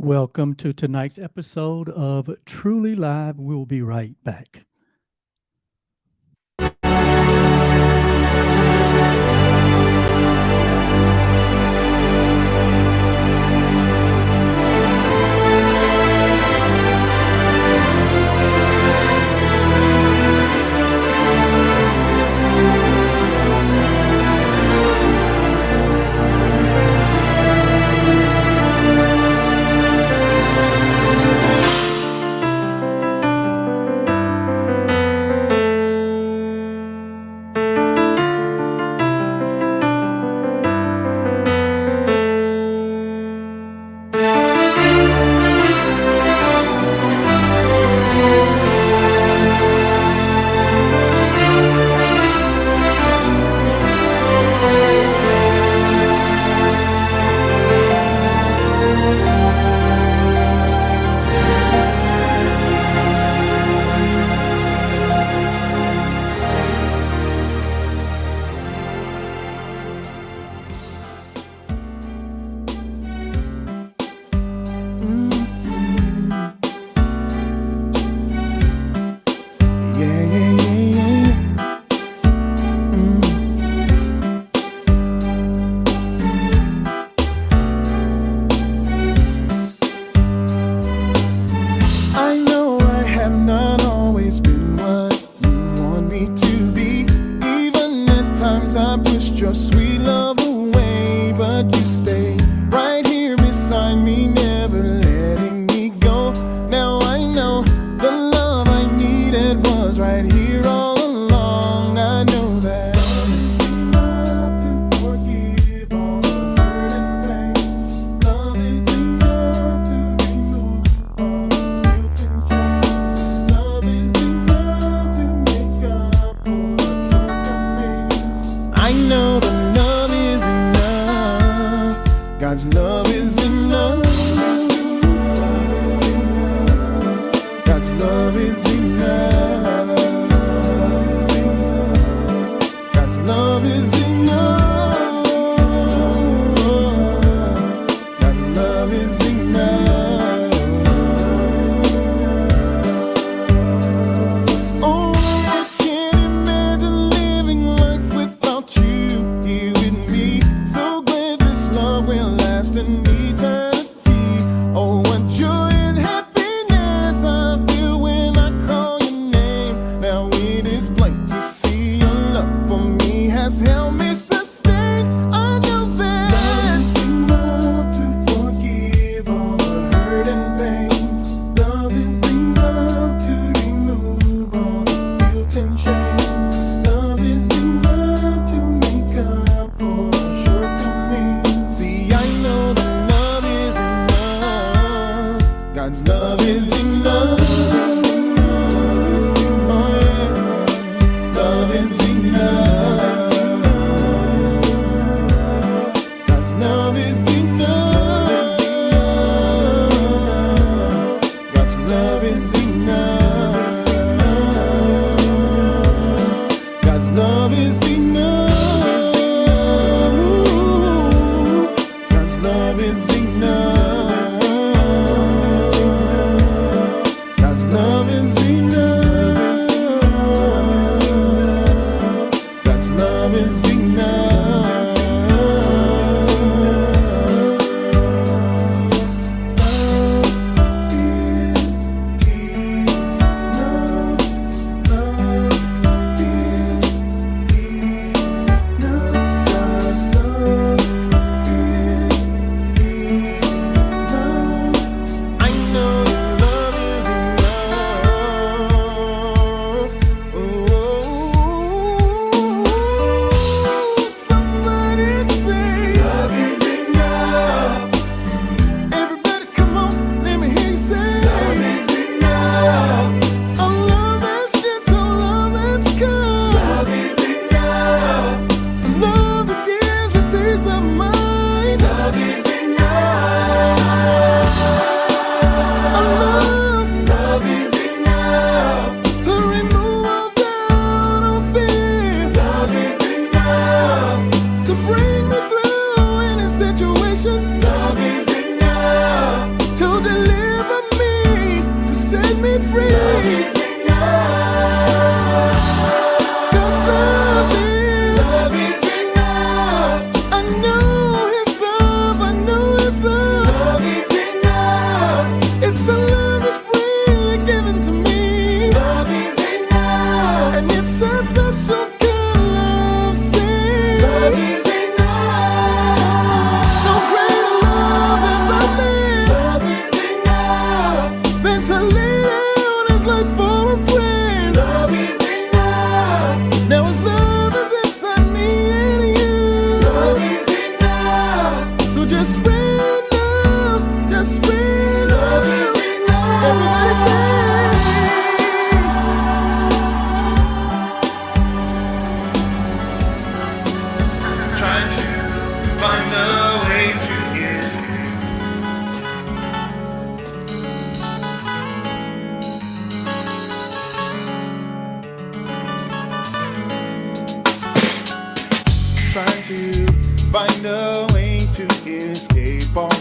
Welcome to tonight's episode of Truly Live. We'll be right back.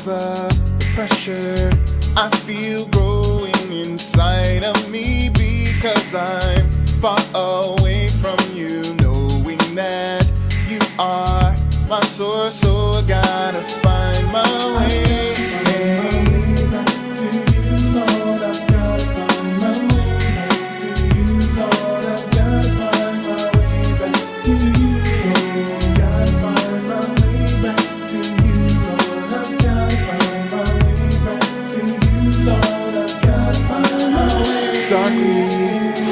the pressure I feel growing inside of me because I'm far away from you, knowing that you are my source, so I gotta find my way. Back to you, Lord, I've gotta find my way back to you, Lord, I've gotta find my way back to you, Lord, gotta find my way back to you, Lord, I've gotta find my way back to you, Lord, I've gotta find my way. Darkly,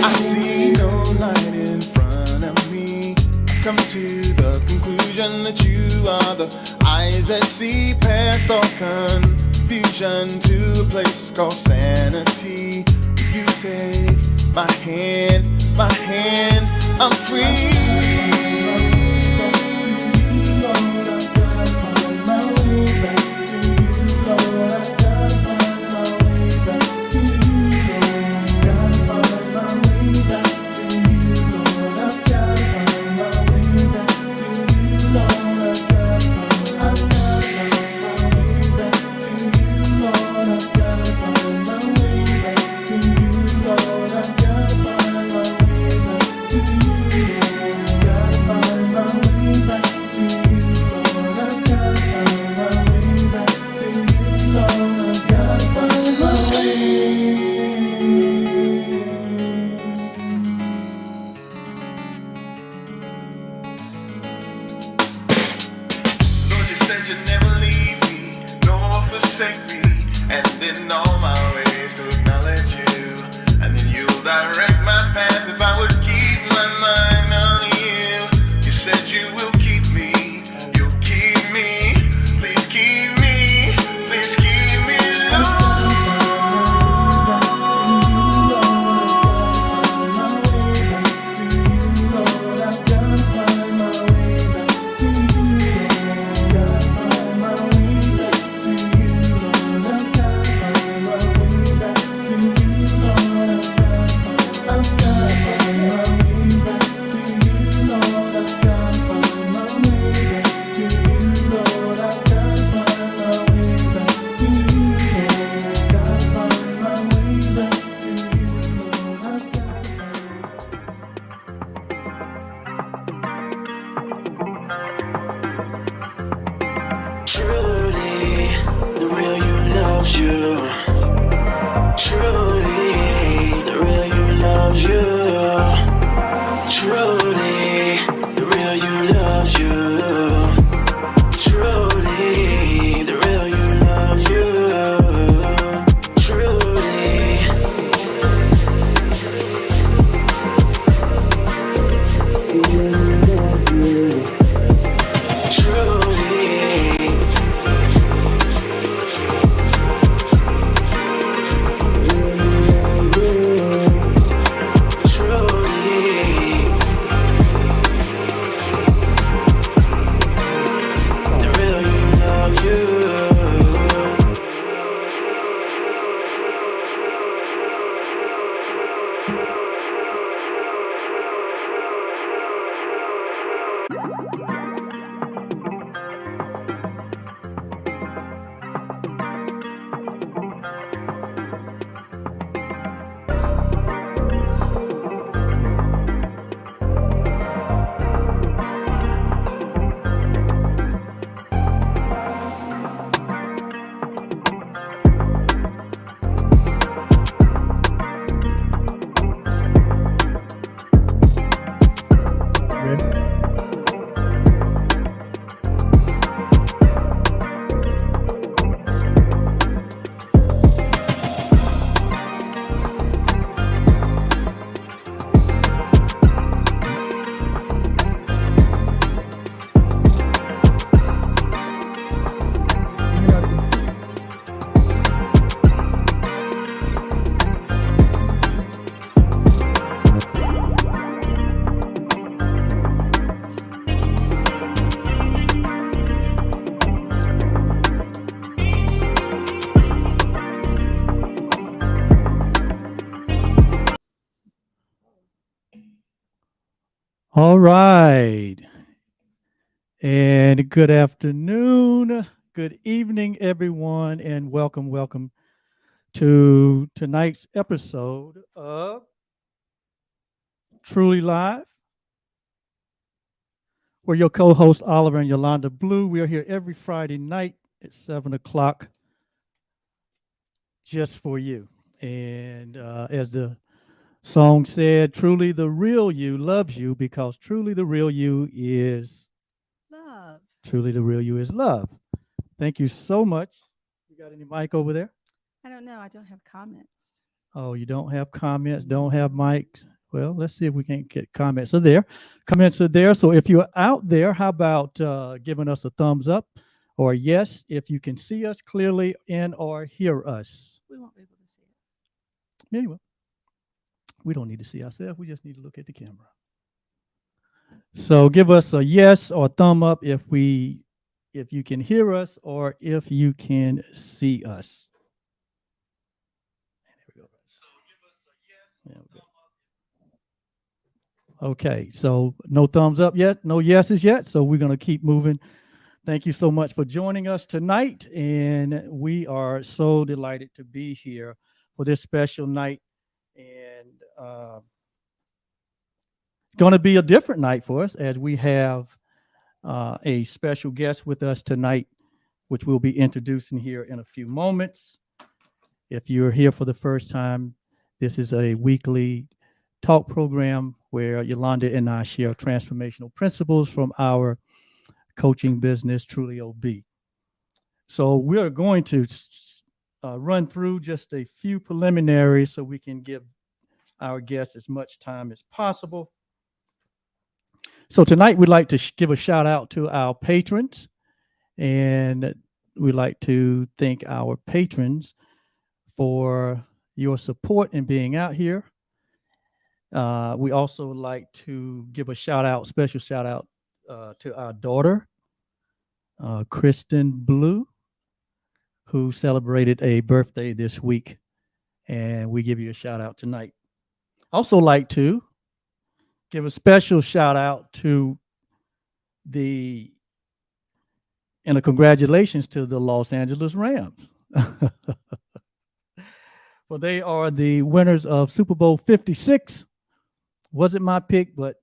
I see no light in front of me. I've come to the conclusion that you are the eyes that see past all confusion to a place called sanity. You take my hand, I'm free. Lord, I've gotta find my way back to you, Lord, I've gotta find my way back to you, Lord, gotta find my way back to you, Lord, I've gotta find my way back to you, Lord, I've gotta find my way back to you, Lord, I've gotta find my way back to you, Lord, I've gotta find my way back to you, Lord, gotta find my way back to you, Lord, I've gotta find my way back to you, Lord, I've gotta find my Lord, you said you'd never leave me, nor forsake me, and in all my ways to acknowledge you, and then you'll direct my path if I would keep my mind on you. You said you will keep me, you'll keep me, please keep me, please keep me, Lord. Truly, the real you loves you. Truly, the real you loves you. Truly, the real you loves you. Truly, the real you loves you. Truly. Truly. The real you loves you. Ready? All right. And good afternoon. Good evening, everyone, and welcome to tonight's episode of Truly Live. We're your co-hosts, Oliver and Yolanda Blue. We are here every Friday night at 7 o'clock just for you. And as the song said, truly the real you loves you because truly the real you is Love. truly the real you is love. Thank you so much. You got any mic over there? I don't know. I don't have comments. Oh, you don't have comments, don't have mics. Well, let's see if we can get comments are there. Comments are there. So if you're out there, how about giving us a thumbs up or yes if you can see us clearly and or hear us? We won't be able to see it. Yeah, you will. We don't need to see ourselves. We just need to look at the camera. So give us a yes or a thumb up if you can hear us or if you can see us. There we go. So give us a yes. There we go. Okay, so no thumbs up yet, no yeses yet. So we're going to keep moving. Thank you so much for joining us tonight. And we are so delighted to be here for this special night. And going to be a different night for us as we have a special guest with us tonight, which we'll be introducing here in a few moments. If you're here for the first time, this is a weekly talk program where Yolanda and I share transformational principles from our coaching business, Truly OB. So we're going to run through just a few preliminaries so we can give our guests as much time as possible. So tonight we'd like to give a shout out to our patrons, and we'd like to thank our patrons for your support in being out here. We also like to give a special shout out to our daughter, Kristen Blue, who celebrated a birthday this week, and we give you a shout out tonight. Also like to give a special shout out to and a congratulations to the Los Angeles Rams. Well, they are the winners of Super Bowl 56. Wasn't my pick, but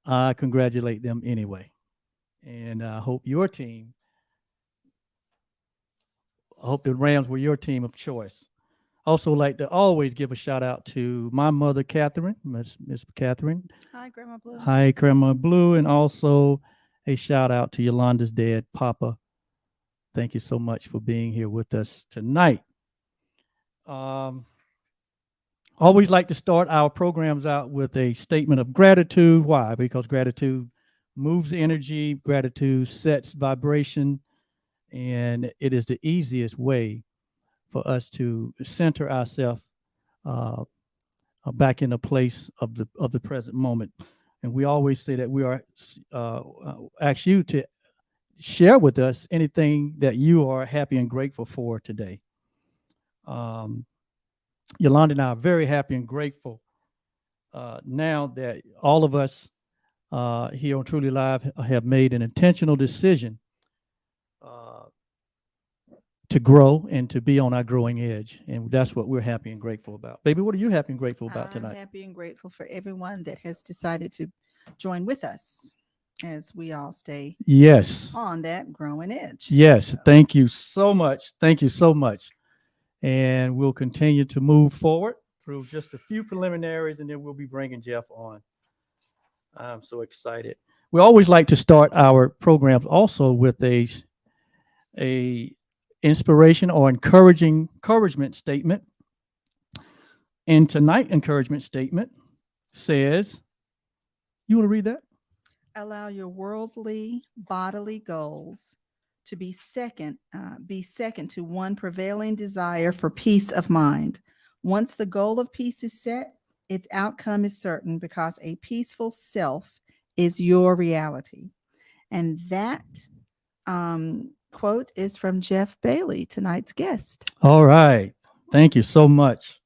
I congratulate them anyway. And I hope the Rams were your team of choice. Also like to always give a shout out to my mother, Catherine, Miss Catherine. Hi, Grandma Blue. Hi, Grandma Blue. And also a shout out to Yolanda's dad, Papa. Thank you so much for being here with us tonight. Always like to start our programs out with a statement of gratitude. Why? Because gratitude moves energy, gratitude sets vibration, and it is the easiest way for us to center ourselves back in the place of the present moment. And we always say that we are ask you to share with us anything that you are happy and grateful for today. Yolanda and I are very happy and grateful now that all of us here on Truly Live have made an intentional decision to grow and to be on our growing edge. And that's what we're happy and grateful about. Baby, what are you happy and grateful about tonight? I'm happy and grateful for everyone that has decided to join with us as we all stay on that growing edge. Yes. So. Thank you so much. Thank you so much. And we'll continue to move forward through just a few preliminaries, and then we'll be bringing Jeff on. I'm so excited. We always like to start our programs also with a inspiration or encouragement statement. And tonight's encouragement statement says, you want to read that? Allow your worldly bodily goals to be second to one prevailing desire for peace of mind. Once the goal of peace is set, its outcome is certain because a peaceful self is your reality. And that quote is from Jeff Bailey, tonight's guest. All right. Thank you so much.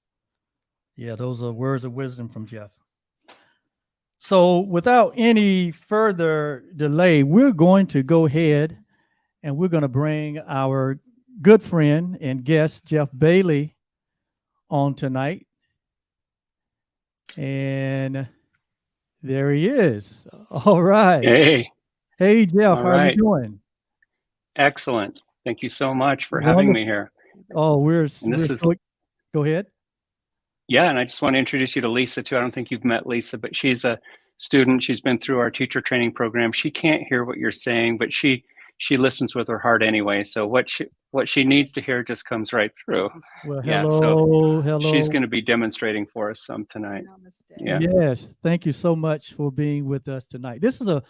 Yeah, those are words of wisdom from Jeff. So without any further delay, we're going to go ahead and we're going to bring our good friend and guest, Jeff Bailey, on tonight. And there he is. All right. Hey, Hey, Jeff, all how are you right. doing? Excellent. Thank you so much for having Wonderful. me here. Oh, And this is, go ahead. yeah, and I just want to introduce you to Lisa too. I don't think you've met Lisa, but she's a student. She's been through our teacher training program. She can't hear what you're saying, but she listens with her heart anyway. So what she needs to hear just comes right through. Well, Yeah, so hello. she's going to be demonstrating for us some tonight. Namaste. Yeah. Yes, thank you so much for being with us tonight. This is a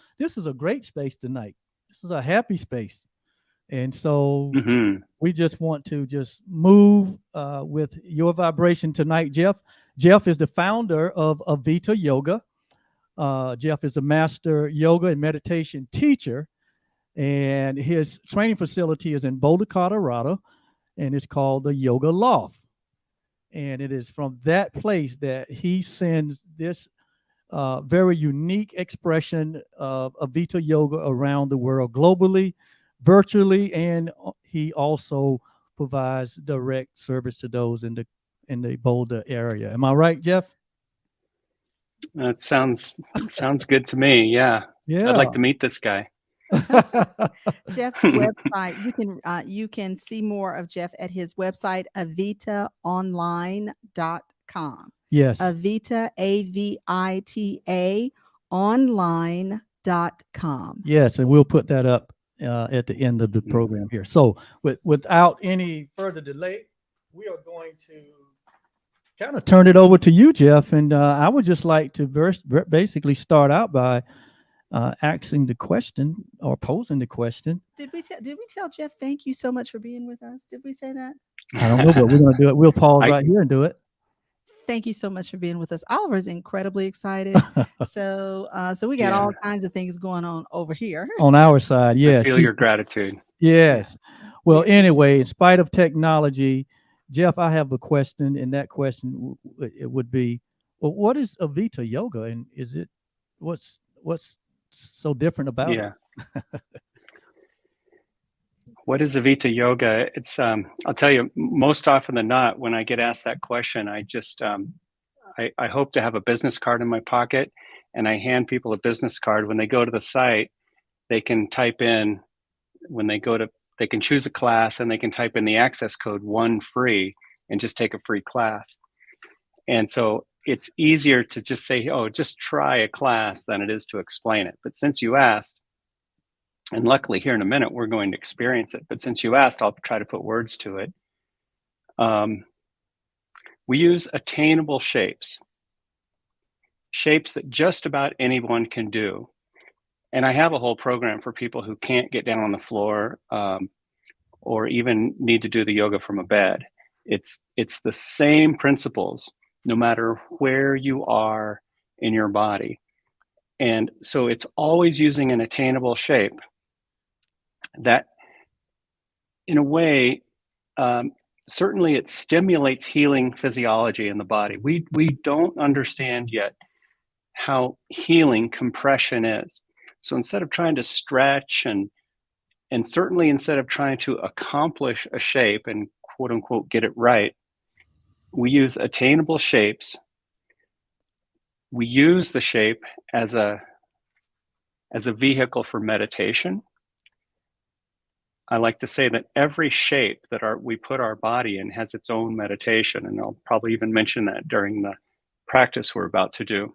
great space tonight. This is a happy space, and so Hmm. we just want to just move with your vibration tonight, Jeff. Jeff is the founder of AVITA Yoga. Jeff is a master yoga and meditation teacher, and his training facility is in Boulder, Colorado, and it's called the Yoga Loft. And it is from that place that he sends this very unique expression of AVITA Yoga around the world, globally, virtually, and he also provides direct service to those in the Boulder area. Am I right, Jeff? That sounds good to me. Yeah. Yeah. I'd like to meet this guy. Jeff's website, you can see more of Jeff at his website, avitaonline.com. Yes. Avita, AVITA online.com. Yes, and we'll put that up at the end of the program here. So without any further delay, we are going to kind of turn it over to you, Jeff. And I would just like to basically start out by asking the question or posing the question. Did we tell Jeff thank you so much for being with us? Did we say that? I don't know, but we're going to do it. We'll pause right here and do it. Thank you so much for being with us. Oliver's incredibly excited. So we got all kinds of things going on over here. On our side, yes. I feel your gratitude. Yes. Well, anyway, in spite of technology, Jeff, I have a question, and that question it would be, well, what is AVITA Yoga, and is it what's so different about it? What is AVITA Yoga? It's I'll tell you, most often than not, when I get asked that question, I just I hope to have a business card in my pocket, and I hand people a business card. When they go to the site, they can type in, they can choose a class, and they can type in the access code 1FREE and just take a free class. And so it's easier to just say, oh, just try a class than it is to explain it. But since you asked, and luckily here in a minute, we're going to experience it. But since you asked, I'll try to put words to it. We use attainable shapes that just about anyone can do. And I have a whole program for people who can't get down on the floor or even need to do the yoga from a bed. It's the same principles, no matter where you are in your body. And so it's always using an attainable shape that, in a way, certainly it stimulates healing physiology in the body. We don't understand yet how healing compression is. So instead of trying to stretch and certainly instead of trying to accomplish a shape and quote unquote get it right, we use attainable shapes. We use the shape as a vehicle for meditation. I like to say that every shape that we put our body in has its own meditation, and I'll probably even mention that during the practice we're about to do.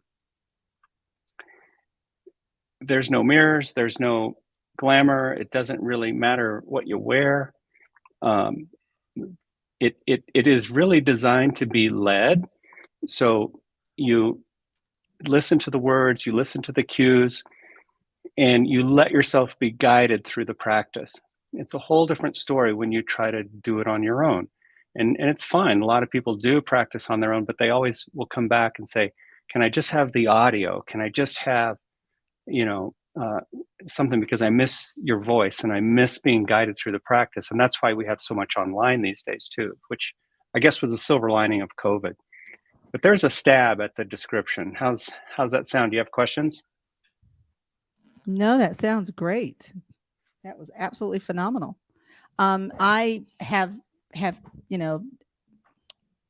There's no mirrors, there's no glamour. It doesn't really matter what you wear. It is really designed to be led. So you listen to the words, you listen to the cues, and you let yourself be guided through the practice. It's a whole different story when you try to do it on your own. And it's fine. A lot of people do practice on their own, but they always will come back and say, can I just have the audio? Can I just have, something, because I miss your voice and I miss being guided through the practice. And that's why we have so much online these days too, which I guess was a silver lining of COVID. But there's a stab at the description. How's that sound? Do you have questions? No, that sounds great. That was absolutely phenomenal. I have you know,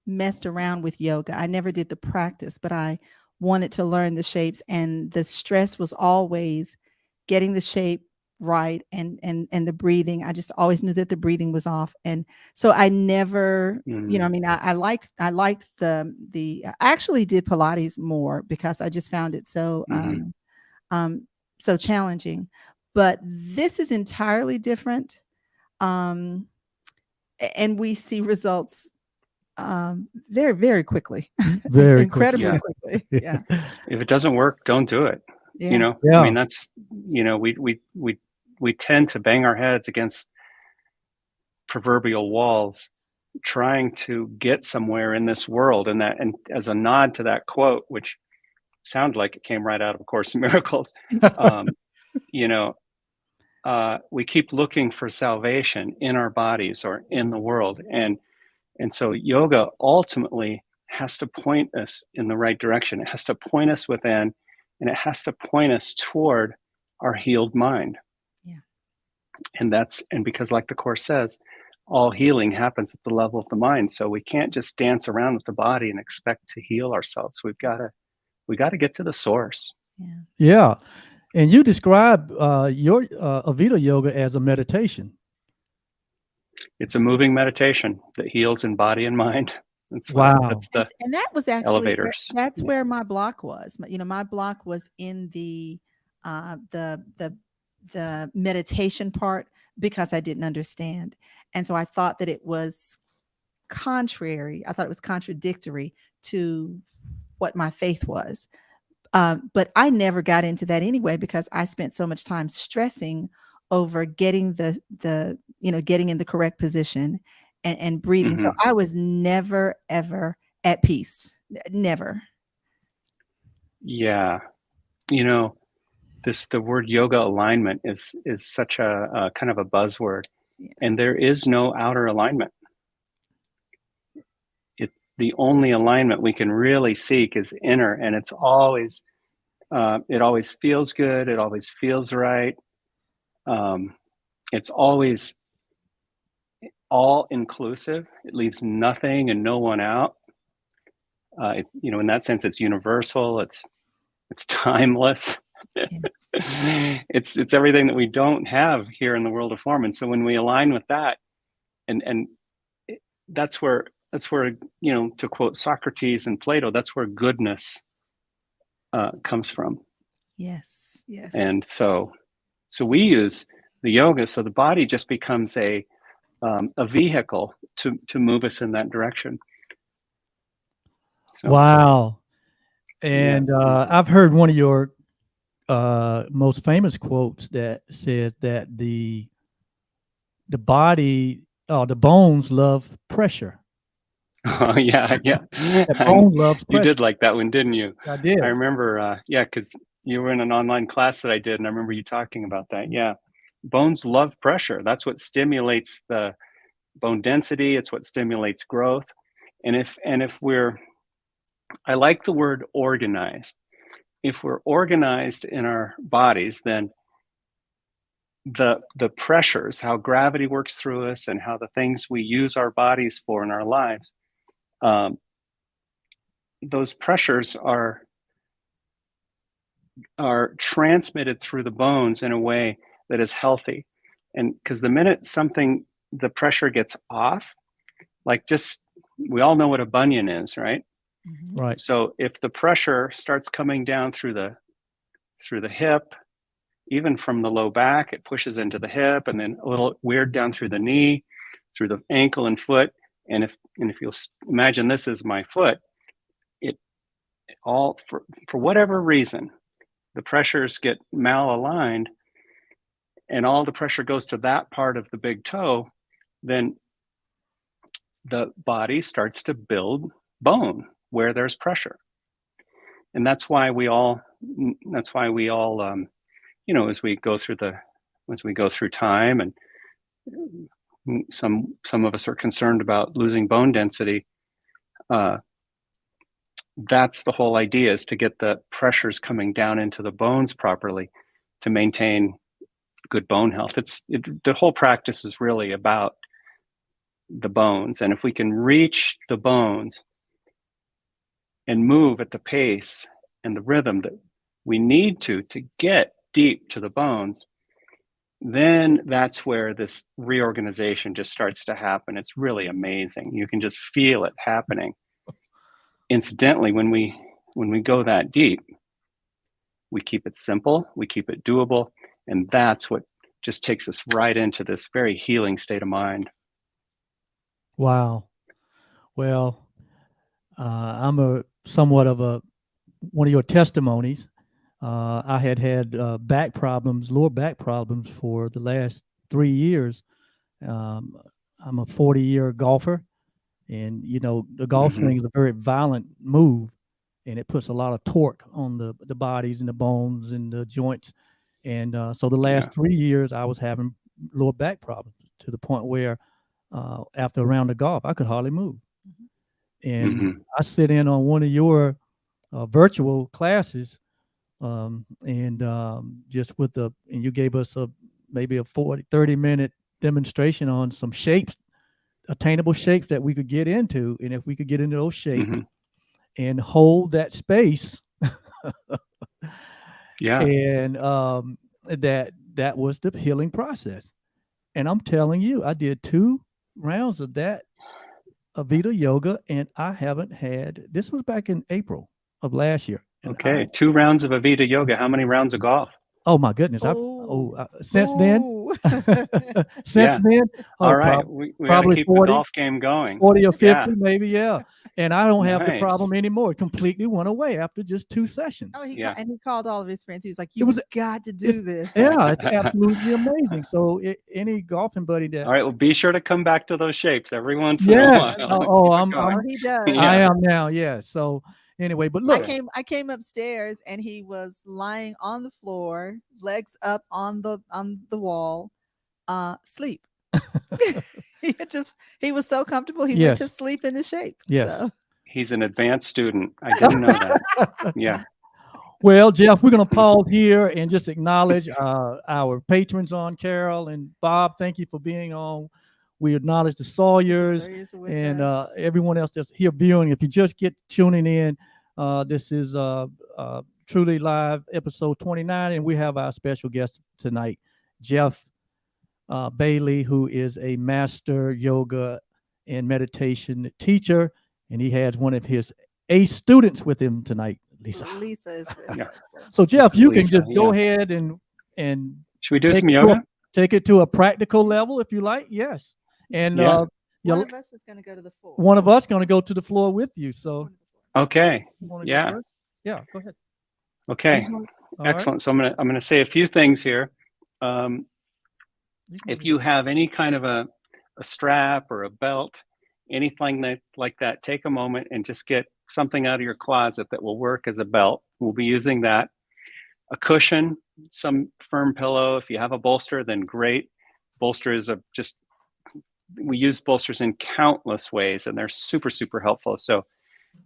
messed around with yoga. I never did the practice, but I wanted to learn the shapes, and the stress was always getting the shape right, and the breathing. I just always knew that the breathing was off. And so I never, you know, I mean, I liked I actually did Pilates more because I just found it so so challenging. But this is entirely different. Um and we see results very, very quickly. Very quickly. Incredibly Yeah. quickly. Yeah. If it doesn't work, don't do it. You Yeah. know, I Yeah. mean, that's, you know, we tend to bang our heads against proverbial walls trying to get somewhere in this world. And that, and as a nod to that quote, which sounded like it came right out of A Course in Miracles, you know, we keep looking for salvation in our bodies or in the world. And so yoga ultimately has to point us in the right direction. It has to point us within, and it has to point us toward our healed mind. Yeah. And because like the Course says, all healing happens at the level of the mind. So we can't just dance around with the body and expect to heal ourselves. We got to get to the source. Yeah. Yeah. And you describe your AVITA Yoga as a meditation. It's a moving meditation that heals in body and mind. That's Wow. That's the And that was actually elevators. that's where my block was. You know, my block was in the meditation part, because I didn't understand. And so I thought that it was contrary. I thought it was contradictory to what my faith was. But I never got into that anyway, because I spent so much time stressing over getting the you know, getting in the correct position and breathing. So I was never ever at peace. Never. Yeah. You know, the word yoga alignment is such a kind of a buzzword. Yeah. And there is no outer alignment. The only alignment we can really seek is inner, and it's always it always feels good, it always feels right. It's always all inclusive. It leaves nothing and no one out. You know, in that sense, it's universal. It's timeless. Yes. It's everything that we don't have here in the world of form. And so when we align with that, and that's where, you know, to quote Socrates and Plato, that's where goodness comes from. Yes. Yes. And so we use the yoga, so the body just becomes a vehicle to move us in that direction. So, Wow. And I've heard one of your most famous quotes that said that the body, the bones love pressure. oh yeah. The bone loves You pressure. did like that one, didn't you? I did. I remember, yeah, because you were in an online class that I did, and I remember you talking about that. Yeah, bones love pressure. That's what stimulates the bone density. It's what stimulates growth. And if we're, I like the word organized. If we're organized in our bodies, then the pressures, how gravity works through us, and how the things we use our bodies for in our lives, those pressures are transmitted through the bones in a way that is healthy. And because the minute the pressure gets off, like, just, we all know what a bunion is, right? Mm-hmm. Right. So if the pressure starts coming down through the hip, even from the low back, it pushes into the hip, and then a little weird down through the knee, through the ankle and foot. And if you'll imagine this is my foot, it all, for whatever reason, the pressures get malaligned, and all the pressure goes to that part of the big toe, then the body starts to build bone where there's pressure. And that's why we all, you know, as we go through time, and some of us are concerned about losing bone density. That's the whole idea, is to get the pressures coming down into the bones properly, to maintain good bone health. The whole practice is really about the bones. And if we can reach the bones and move at the pace and the rhythm that we need to get deep to the bones, then that's where this reorganization just starts to happen. It's really amazing. You can just feel it happening. Incidentally, when we go that deep, we keep it simple, we keep it doable, and that's what just takes us right into this very healing state of mind. Wow. Well, I'm somewhat of one of your testimonies. I had back problems, lower back problems for the last 3 years. I'm a 40-year golfer, and the golf swing is a very violent move, and it puts a lot of torque on the bodies and the bones and the joints. And so the last 3 years, I was having lower back problems to the point where after a round of golf, I could hardly move. And I sit in on one of your virtual classes, and just and you gave us maybe a 30-minute demonstration on some shapes, attainable shapes that we could get into. And if we could get into those shapes and hold that space, and that was the healing process. And I'm telling you, I did 2 rounds of that AVITA Yoga, and I haven't had, this was back in April of last year. Okay, 2 rounds of AVITA Yoga. How many rounds of golf? Oh my goodness! Since then, All right, we got to keep 40, the golf game going. 40 or 50, maybe, yeah. And I don't have the problem anymore. It completely went away after just 2 sessions. Oh, he called all of his friends. He was like, "You've got to do this." Yeah, it's absolutely amazing. So any golfing buddy that. All right, well, be sure to come back to those shapes every once in a while. He does. I am now. Yeah. So. Anyway, but look, I came upstairs and he was lying on the floor, legs up on the wall, sleep. he was so comfortable. He went to sleep in the shape. Yes. So. He's an advanced student. I didn't know that. Yeah. Well, Jeff, we're going to pause here and just acknowledge our patrons on, Carol and Bob. Thank you for being on. We acknowledge the Sawyers and everyone else that's here viewing. If you just get tuning in, this is Truly Live episode 29, and we have our special guest tonight, Jeff Bailey, who is a master yoga and meditation teacher, and he has one of his ace students with him tonight, Lisa. Lisa is with us. So, Jeff, you can just go ahead and should we do some yoga? Take it to a practical level if you like. Yes. And one of us is going to go to the floor. One of us going to go to the floor with you. So, okay, go yeah, go ahead. Okay, excellent. Right. So I'm gonna say a few things here. If you have any kind of a strap or a belt, anything like that, take a moment and just get something out of your closet that will work as a belt. We'll be using that. A cushion, some firm pillow. If you have a bolster, then great. Bolster is we use bolsters in countless ways, and they're super, super helpful. So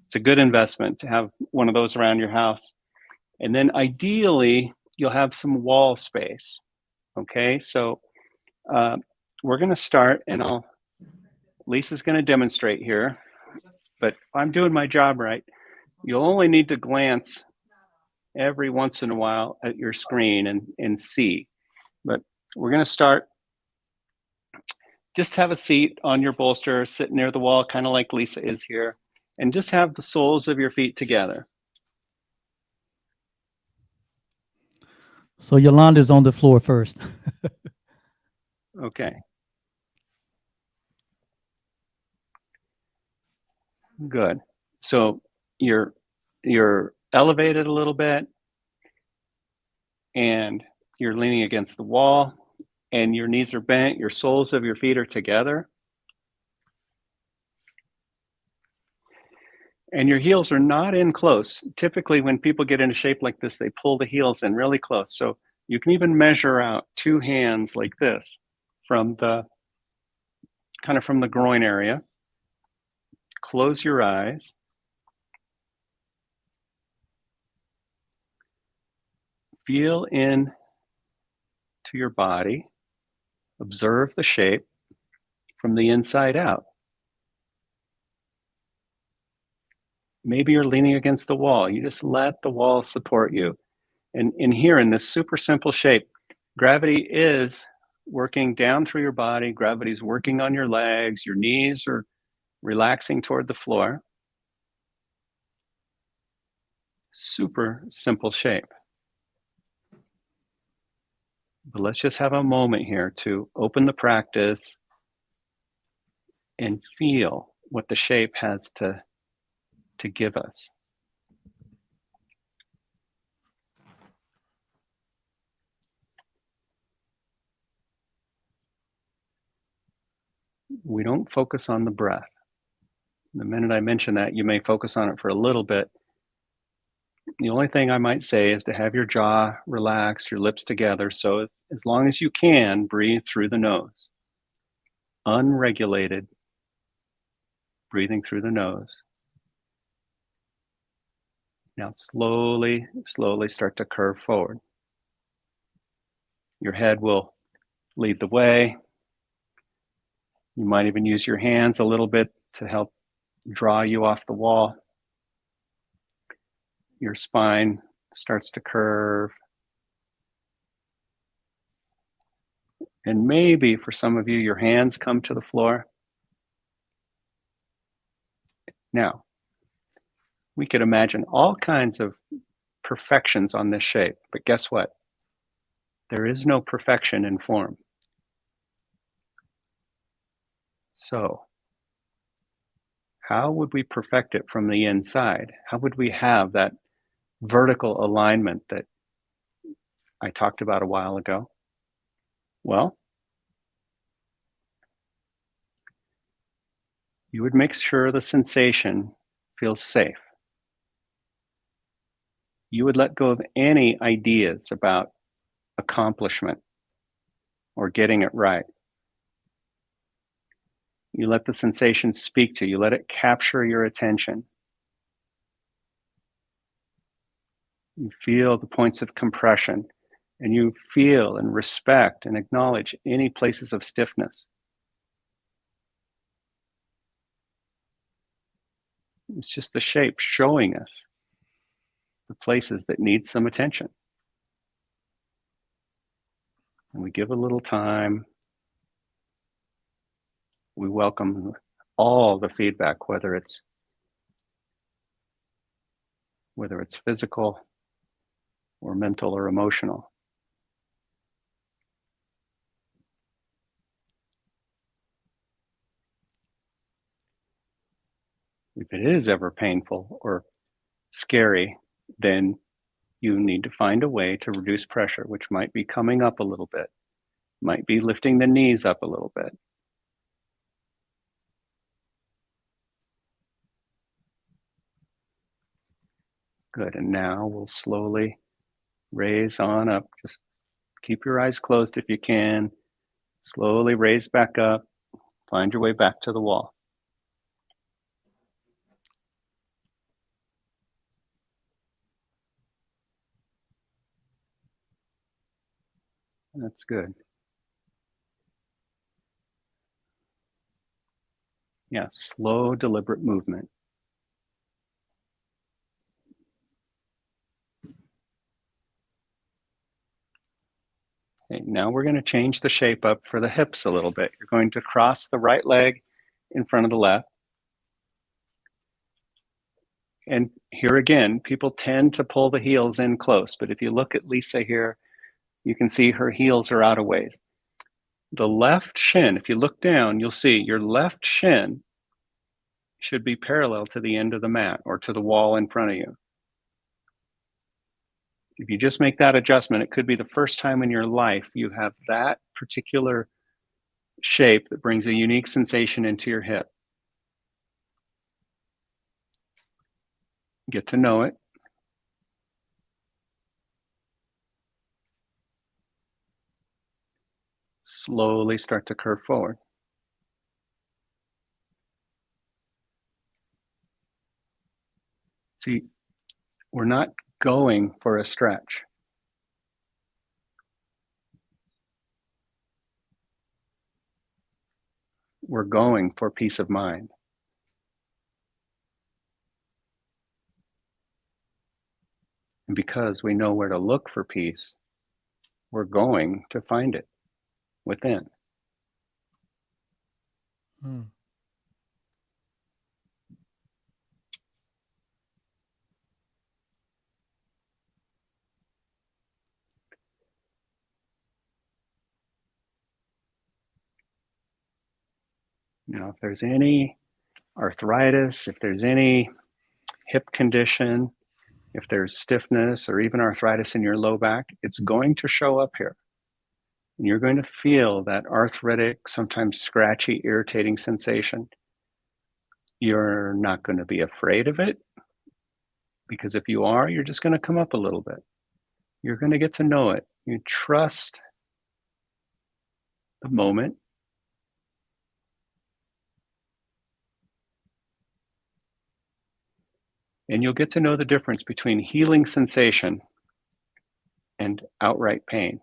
it's a good investment to have one of those around your house. And then ideally, you'll have some wall space. Okay, so we're going to start, and Lisa's going to demonstrate here. But if I'm doing my job right, you'll only need to glance every once in a while at your screen and see. But we're going to start. Just have a seat on your bolster, sit near the wall, kind of like Lisa is here, and just have the soles of your feet together. So Yolanda's on the floor first. Okay. Good. So you're elevated a little bit, and you're leaning against the wall. And your knees are bent, your soles of your feet are together. And your heels are not in close. Typically, when people get into shape like this, they pull the heels in really close. So you can even measure out 2 hands like this from the groin area. Close your eyes. Feel in to your body. Observe the shape from the inside out. Maybe you're leaning against the wall. You just let the wall support you. And in here, in this super simple shape, gravity is working down through your body. Gravity is working on your legs. Your knees are relaxing toward the floor. Super simple shape. But let's just have a moment here to open the practice and feel what the shape has to give us. We don't focus on the breath. The minute I mention that, you may focus on it for a little bit. The only thing I might say is to have your jaw relaxed, your lips together. So as long as you can, breathe through the nose. Unregulated breathing through the nose. Now slowly, slowly start to curve forward. Your head will lead the way. You might even use your hands a little bit to help draw you off the wall. Your spine starts to curve. And maybe for some of you, your hands come to the floor. Now, we could imagine all kinds of perfections on this shape, but guess what? There is no perfection in form. So, how would we perfect it from the inside? How would we have that vertical alignment that I talked about a while ago? Well, you would make sure the sensation feels safe. You would let go of any ideas about accomplishment or getting it right. You let the sensation speak to you. Let it capture your attention. You feel the points of compression, and you feel and respect and acknowledge any places of stiffness. It's just the shape showing us the places that need some attention. And we give a little time. We welcome all the feedback, whether it's physical or mental or emotional. If it is ever painful or scary, then you need to find a way to reduce pressure, which might be coming up a little bit, might be lifting the knees up a little bit. Good, and now we'll slowly raise on up. Just keep your eyes closed if you can. Slowly raise back up. Find your way back to the wall. That's good. Yeah, slow, deliberate movement. Okay, now we're going to change the shape up for the hips a little bit. You're going to cross the right leg in front of the left. And here again, people tend to pull the heels in close, but if you look at Lisa here, you can see her heels are out of ways. The left shin, if you look down, you'll see your left shin should be parallel to the end of the mat or to the wall in front of you. If you just make that adjustment, it could be the first time in your life you have that particular shape that brings a unique sensation into your hip. Get to know it. Slowly start to curve forward. See, we're not going for a stretch. We're going for peace of mind. And because we know where to look for peace, we're going to find it within. Hmm. Now, if there's any arthritis, if there's any hip condition, if there's stiffness or even arthritis in your low back, it's going to show up here. And you're going to feel that arthritic, sometimes scratchy, irritating sensation. You're not going to be afraid of it, because if you are, you're just going to come up a little bit. You're going to get to know it. You trust the moment. And you'll get to know the difference between healing sensation and outright pain.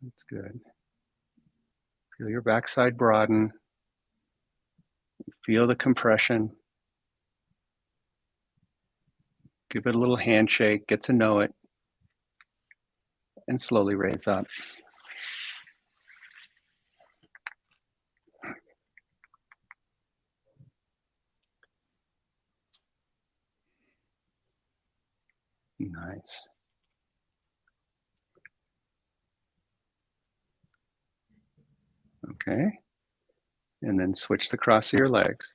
That's good. Feel your backside broaden. Feel the compression. Give it a little handshake, get to know it, and slowly raise up. Nice. Okay. And then switch the cross of your legs.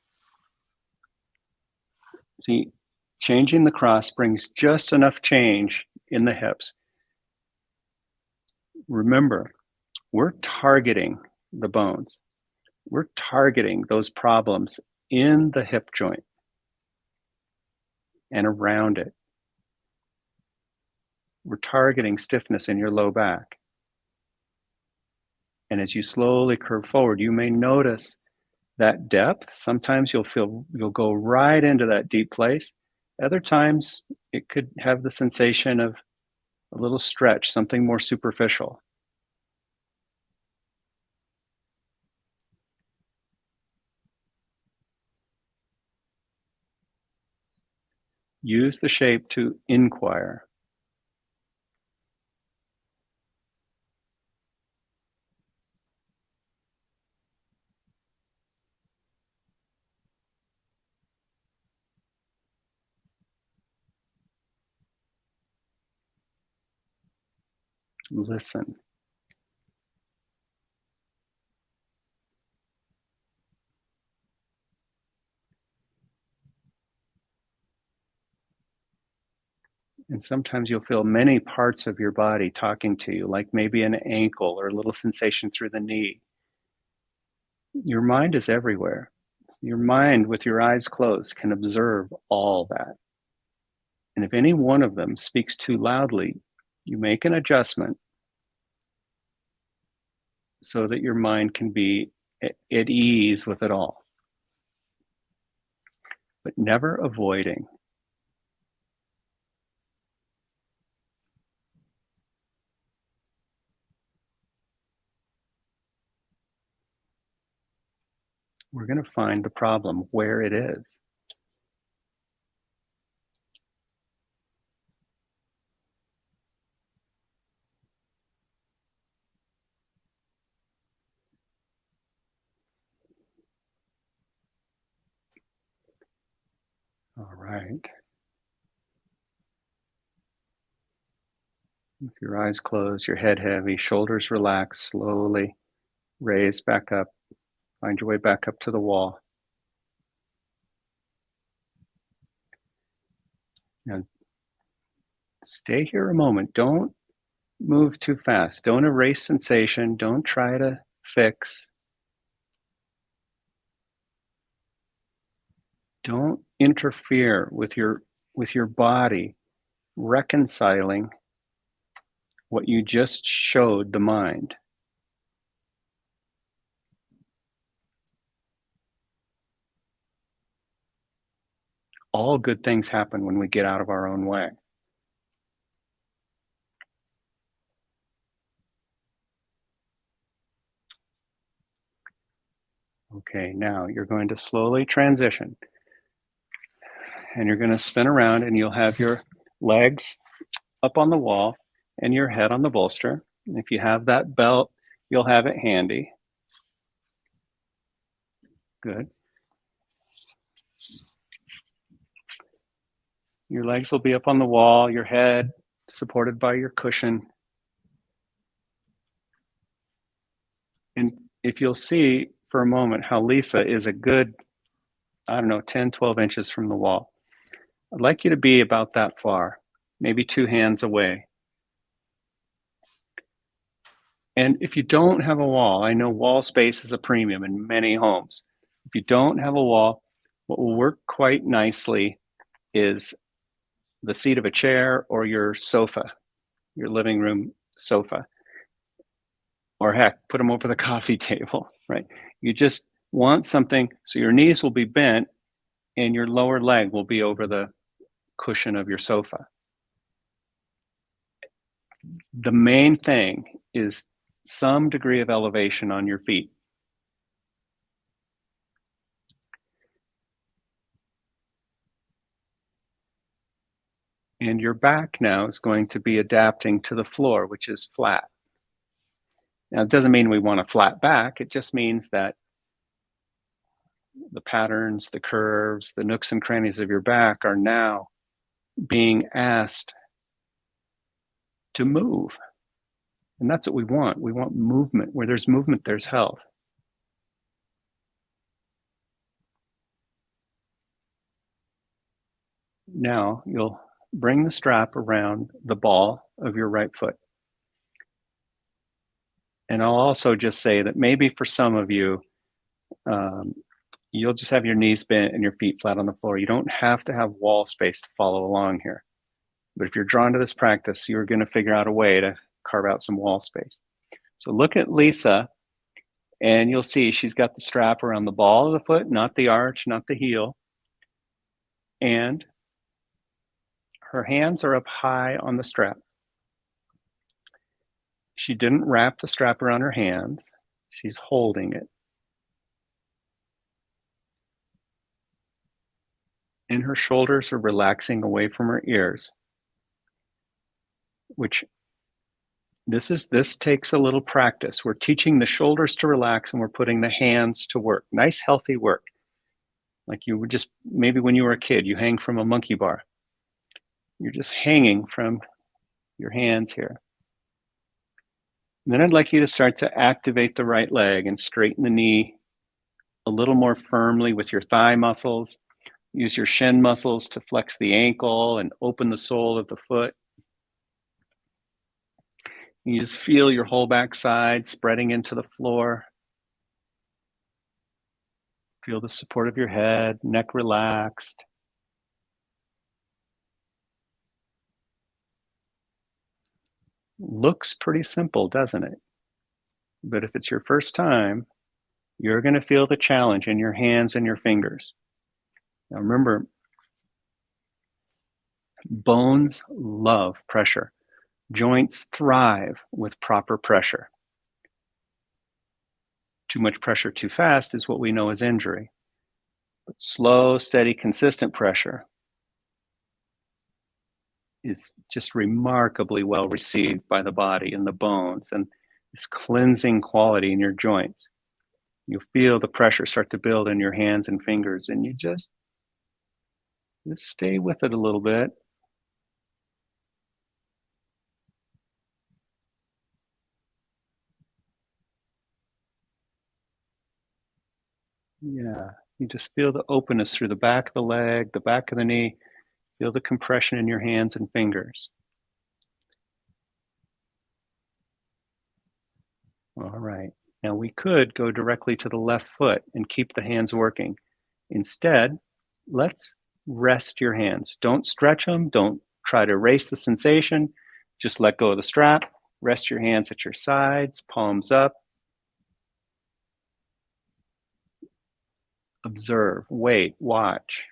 See, changing the cross brings just enough change in the hips. Remember, we're targeting the bones. We're targeting those problems in the hip joint and around it. We're targeting stiffness in your low back. And as you slowly curve forward, you may notice that depth. Sometimes you'll go right into that deep place. Other times it could have the sensation of a little stretch, something more superficial. Use the shape to inquire. Listen. And sometimes you'll feel many parts of your body talking to you, like maybe an ankle or a little sensation through the knee. Your mind is everywhere. Your mind, with your eyes closed, can observe all that. And if any one of them speaks too loudly, you make an adjustment so that your mind can be at ease with it all, but never avoiding. We're going to find the problem where it is. All right. With your eyes closed, your head heavy, shoulders relaxed, slowly raise back up. Find your way back up to the wall. Now, stay here a moment. Don't move too fast. Don't erase sensation. Don't try to fix. Don't interfere with your body reconciling what you just showed the mind. All good things happen when we get out of our own way. Okay, now you're going to slowly transition. And you're going to spin around and you'll have your legs up on the wall and your head on the bolster. And if you have that belt, you'll have it handy. Good. Your legs will be up on the wall, your head supported by your cushion. And if you'll see for a moment how Lisa is a good, 10, 12 inches from the wall. I'd like you to be about that far, maybe 2 hands away. And if you don't have a wall, I know wall space is a premium in many homes. If you don't have a wall, what will work quite nicely is the seat of a chair or your sofa, your living room sofa. Or heck, put them over the coffee table, right? You just want something so your knees will be bent and your lower leg will be over the cushion of your sofa. The main thing is some degree of elevation on your feet. And your back now is going to be adapting to the floor, which is flat. Now, it doesn't mean we want a flat back. It just means that the patterns, the curves, the nooks and crannies of your back are now being asked to move. And that's what we want. We want movement. Where there's movement, there's health. Now you'll bring the strap around the ball of your right foot. And I'll also just say that maybe for some of you, you'll just have your knees bent and your feet flat on the floor. You don't have to have wall space to follow along here. But if you're drawn to this practice, you're going to figure out a way to carve out some wall space. So look at Lisa, and you'll see she's got the strap around the ball of the foot, not the arch, not the heel. And her hands are up high on the strap. She didn't wrap the strap around her hands. She's holding it. And her shoulders are relaxing away from her ears, which this takes a little practice. We're teaching the shoulders to relax and we're putting the hands to work. Nice, healthy work. Like you would just, maybe when you were a kid, you hang from a monkey bar. You're just hanging from your hands here. And then I'd like you to start to activate the right leg and straighten the knee a little more firmly with your thigh muscles. Use your shin muscles to flex the ankle and open the sole of the foot. You just feel your whole back side spreading into the floor. Feel the support of your head, neck relaxed. Looks pretty simple, doesn't it? But if it's your first time, you're going to feel the challenge in your hands and your fingers. Now remember, bones love pressure. Joints thrive with proper pressure. Too much pressure too fast is what we know as injury. But slow, steady, consistent pressure is just remarkably well received by the body and the bones, and this cleansing quality in your joints. You'll feel the pressure start to build in your hands and fingers, and you just stay with it a little bit. Yeah, you just feel the openness through the back of the leg, the back of the knee. Feel the compression in your hands and fingers. All right. Now we could go directly to the left foot and keep the hands working. Instead, let's rest your hands. Don't stretch them. Don't try to erase the sensation. Just let go of the strap Rest your hands at your sides, palms up. Observe, wait, watch.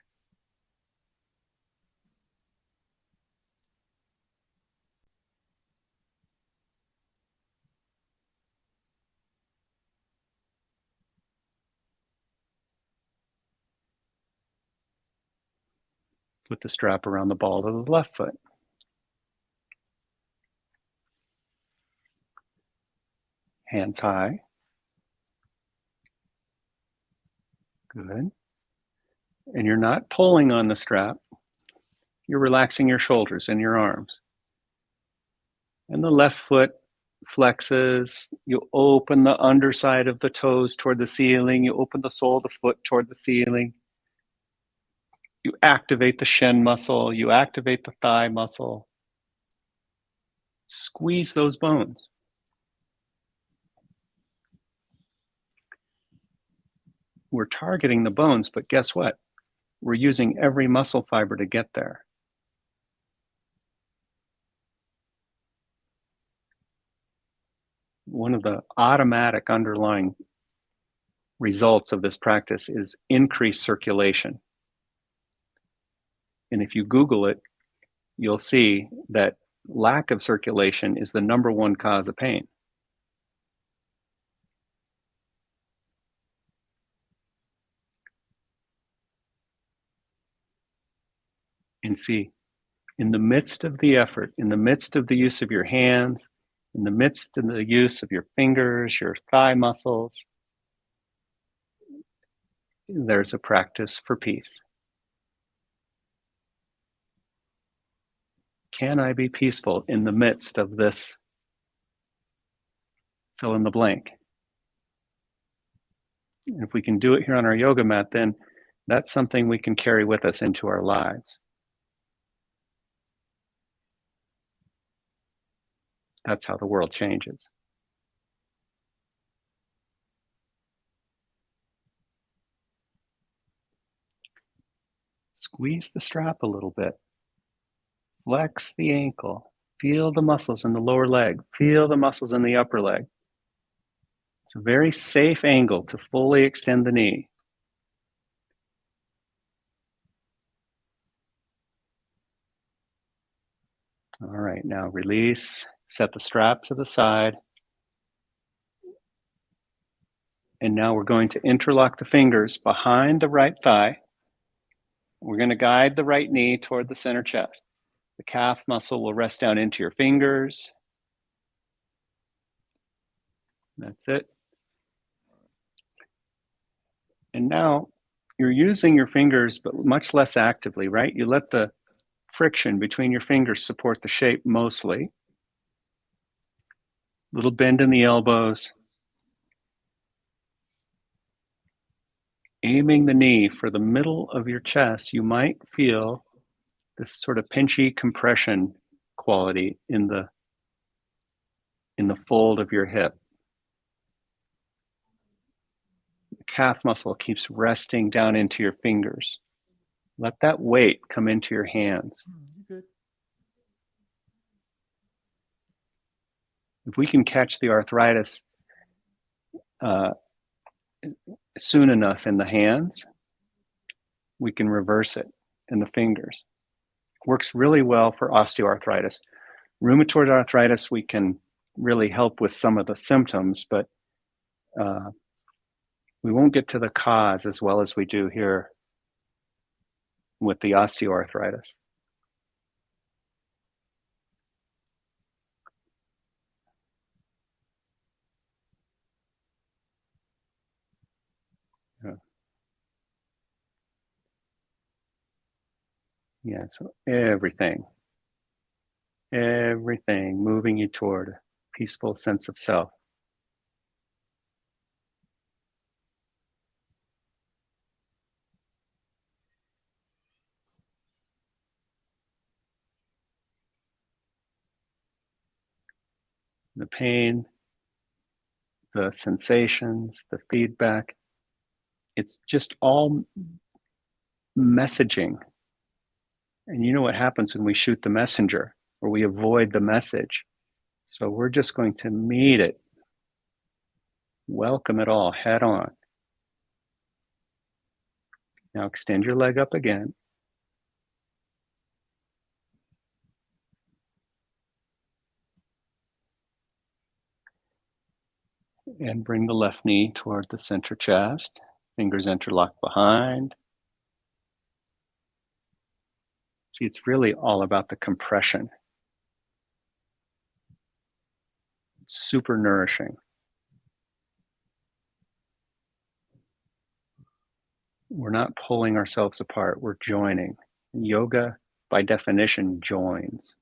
Put the strap around the ball of the left foot. Hands high. Good. And you're not pulling on the strap. You're relaxing your shoulders and your arms. And the left foot flexes. You open the underside of the toes toward the ceiling. You open the sole of the foot toward the ceiling. You activate the shin muscle. You activate the thigh muscle. Squeeze those bones. We're targeting the bones, but guess what? We're using every muscle fiber to get there. One of the automatic underlying results of this practice is increased circulation. And if you Google it, you'll see that lack of circulation is the #1 cause of pain. And see, in the midst of the effort, in the midst of the use of your hands, in the midst of the use of your fingers, your thigh muscles, there's a practice for peace. Can I be peaceful in the midst of this fill in the blank? And if we can do it here on our yoga mat, then that's something we can carry with us into our lives. That's how the world changes. Squeeze the strap a little bit. Flex the ankle. Feel the muscles in the lower leg. Feel the muscles in the upper leg. It's a very safe angle to fully extend the knee. All right, now release. Set the strap to the side. And now we're going to interlock the fingers behind the right thigh. We're going to guide the right knee toward the center chest. The calf muscle will rest down into your fingers. That's it. And now you're using your fingers, but much less actively, right? You let the friction between your fingers support the shape mostly. Little bend in the elbows. Aiming the knee for the middle of your chest, you might feel this sort of pinchy compression quality in the fold of your hip. The calf muscle keeps resting down into your fingers. Let that weight come into your hands. If we can catch the arthritis soon enough in the hands, we can reverse it in the fingers. Works really well for osteoarthritis. Rheumatoid arthritis, we can really help with some of the symptoms, but we won't get to the cause as well as we do here with the osteoarthritis. Yeah, so everything moving you toward a peaceful sense of self. The pain, the sensations, the feedback, it's just all messaging. And you know what happens when we shoot the messenger or we avoid the message? So we're just going to meet it, welcome it all head on. Now extend your leg up again. And bring the left knee toward the center chest. Fingers interlock behind. See, it's really all about the compression. It's super nourishing. We're not pulling ourselves apart, we're joining. Yoga, by definition, joins.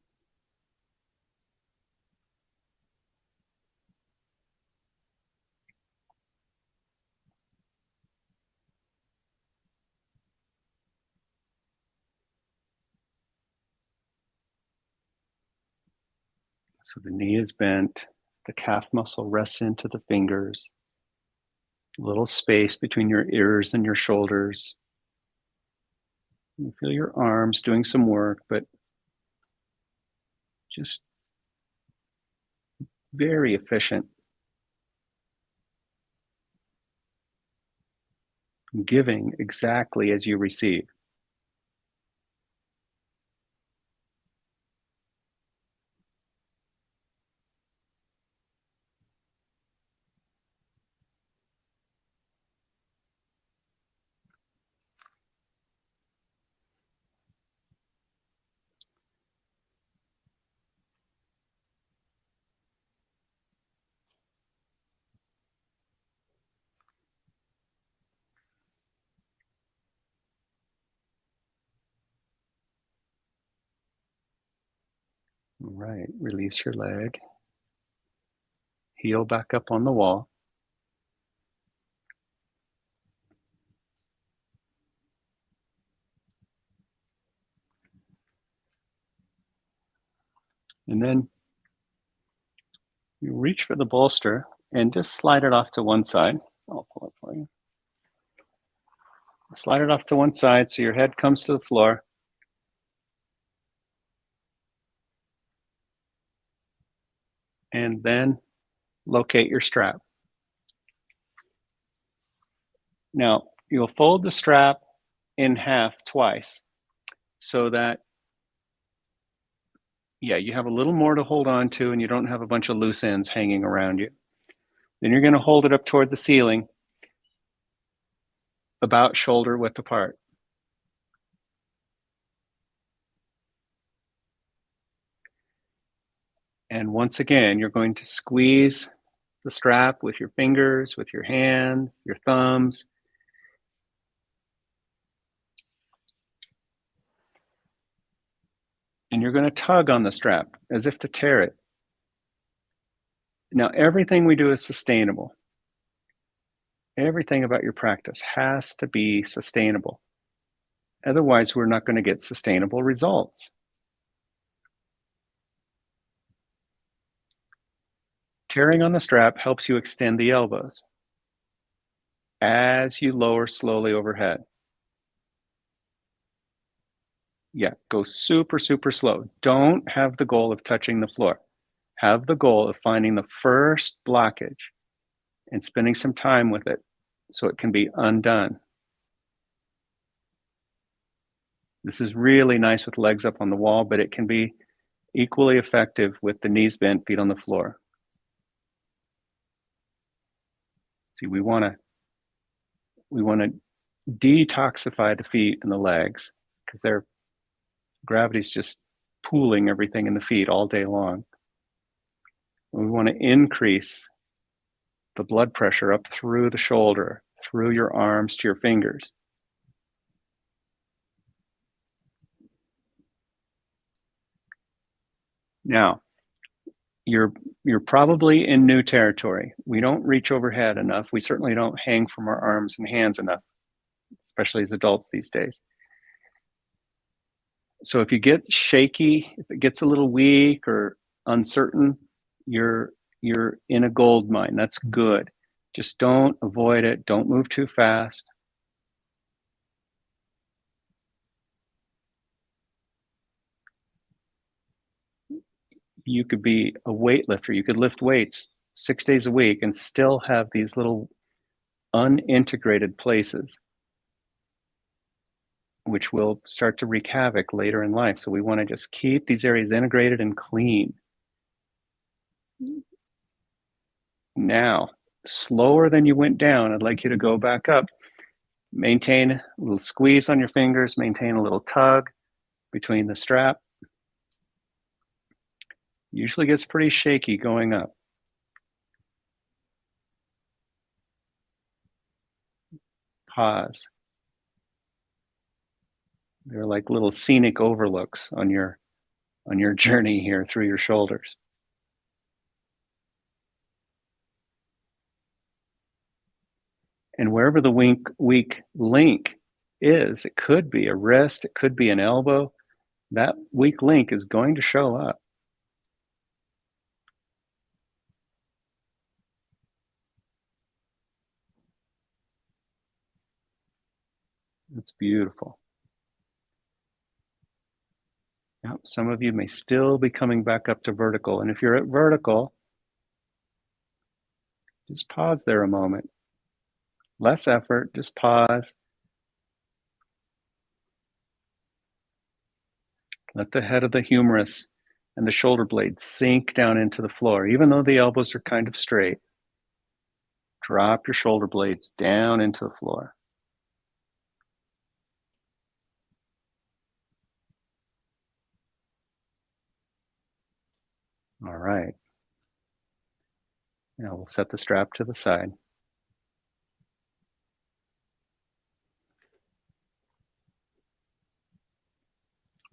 So the knee is bent, the calf muscle rests into the fingers, a little space between your ears and your shoulders. You feel your arms doing some work, but just very efficient. Giving exactly as you receive. All right, release your leg. Heel back up on the wall. And then you reach for the bolster and just slide it off to one side. I'll pull it for you. Slide it off to one side so your head comes to the floor. And then locate your strap. Now, you'll fold the strap in half twice so that, you have a little more to hold on to and you don't have a bunch of loose ends hanging around you. Then you're going to hold it up toward the ceiling, about shoulder width apart. And once again, you're going to squeeze the strap with your fingers, with your hands, your thumbs. And you're going to tug on the strap as if to tear it. Now, everything we do is sustainable. Everything about your practice has to be sustainable. Otherwise, we're not going to get sustainable results. Tearing on the strap helps you extend the elbows as you lower slowly overhead. Go super, super slow. Don't have the goal of touching the floor. Have the goal of finding the first blockage and spending some time with it so it can be undone. This is really nice with legs up on the wall, but it can be equally effective with the knees bent, feet on the floor. See, we want to detoxify the feet and the legs because their gravity's just pooling everything in the feet all day long. We want to increase the blood pressure up through the shoulder, through your arms to your fingers. Now, you're probably in new territory. We don't reach overhead enough. We certainly don't hang from our arms and hands enough, especially as adults these days. So if you get shaky, if it gets a little weak or uncertain, you're in a gold mine. That's good. Just don't avoid it. Don't move too fast. You could be a weightlifter. You could lift weights 6 days a week and still have these little unintegrated places, which will start to wreak havoc later in life. So we want to just keep these areas integrated and clean. Now, slower than you went down, I'd like you to go back up. Maintain a little squeeze on your fingers, maintain a little tug between the strap. Usually gets pretty shaky going up. Pause. They're like little scenic overlooks on your journey here through your shoulders. And wherever the weak link is, it could be a wrist, it could be an elbow, that weak link is going to show up. It's beautiful. Now, some of you may still be coming back up to vertical. And if you're at vertical, just pause there a moment. Less effort, just pause. Let the head of the humerus and the shoulder blades sink down into the floor, even though the elbows are kind of straight. Drop your shoulder blades down into the floor. All right. Now we'll set the strap to the side.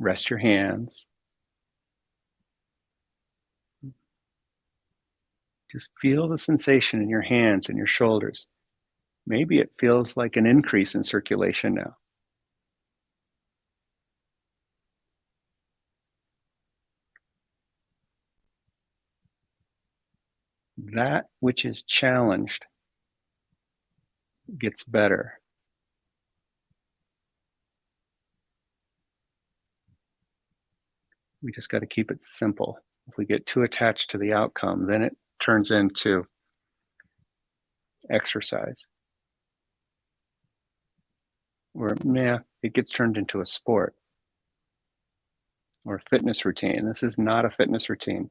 Rest your hands. Just feel the sensation in your hands and your shoulders. Maybe it feels like an increase in circulation now. That which is challenged gets better. We just got to keep it simple. If we get too attached to the outcome, then it turns into exercise. Or, it gets turned into a sport or a fitness routine. This is not a fitness routine.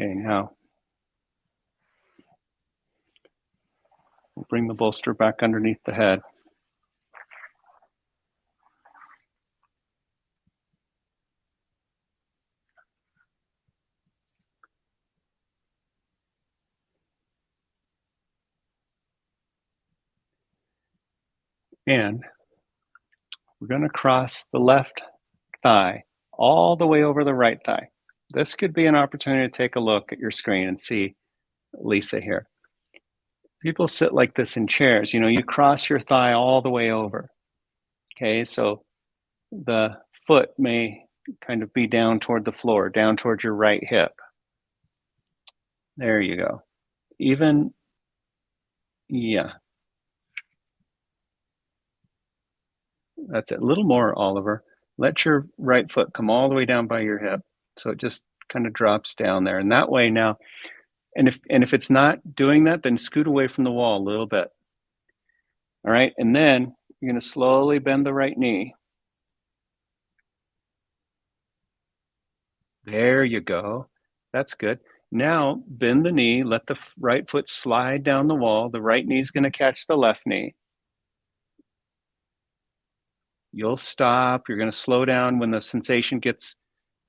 Okay, now we'll bring the bolster back underneath the head. And we're going to cross the left thigh all the way over the right thigh. This could be an opportunity to take a look at your screen and see Lisa here. People sit like this in chairs. You cross your thigh all the way over. Okay, so the foot may kind of be down toward the floor, down towards your right hip. There you go. That's it. A little more, Oliver. Let your right foot come all the way down by your hip. So it just kind of drops down there. And that way now, and if it's not doing that, then scoot away from the wall a little bit. All right. And then you're going to slowly bend the right knee. There you go. That's good. Now bend the knee, let the right foot slide down the wall. The right knee is going to catch the left knee. You'll stop. You're going to slow down when the sensation gets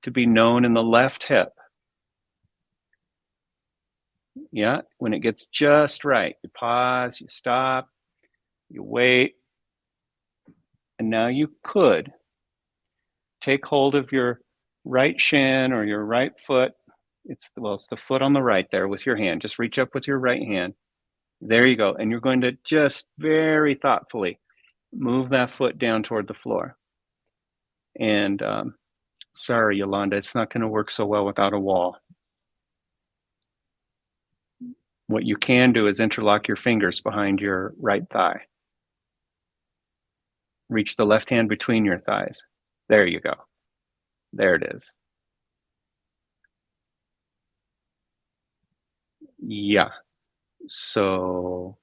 to be known in the left hip. Yeah, when it gets just right, you pause, you stop, you wait. And now you could take hold of your right shin or your right foot. It's the foot on the right there with your hand. Just reach up with your right hand. There you go. And you're going to just very thoughtfully move that foot down toward the floor. And sorry, Yolanda, it's not going to work so well without a wall. What you can do is interlock your fingers behind your right thigh. Reach the left hand between your thighs. There you go. There it is. Yeah. So,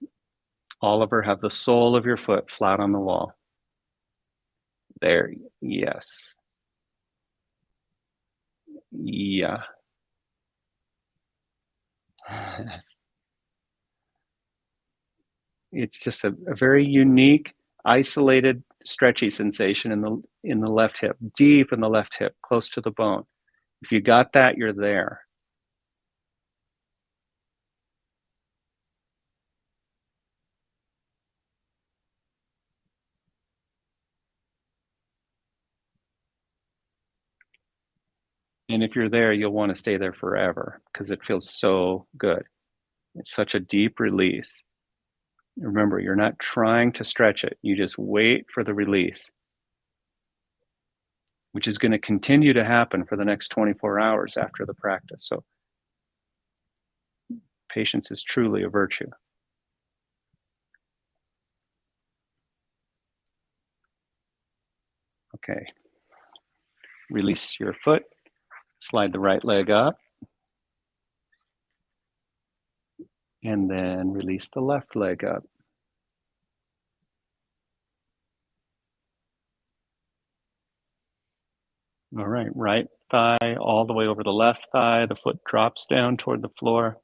Oliver, have the sole of your foot flat on the wall. There. Yes. Yeah. It's just a very unique, isolated, stretchy sensation in the left hip, deep in the left hip, close to the bone. If you got that, you're there. And if you're there, you'll want to stay there forever because it feels so good. It's such a deep release. Remember, you're not trying to stretch it. You just wait for the release, which is going to continue to happen for the next 24 hours after the practice. So patience is truly a virtue. Okay. Release your foot. Slide the right leg up. And then release the left leg up. All right, right thigh all the way over the left thigh. The foot drops down toward the floor.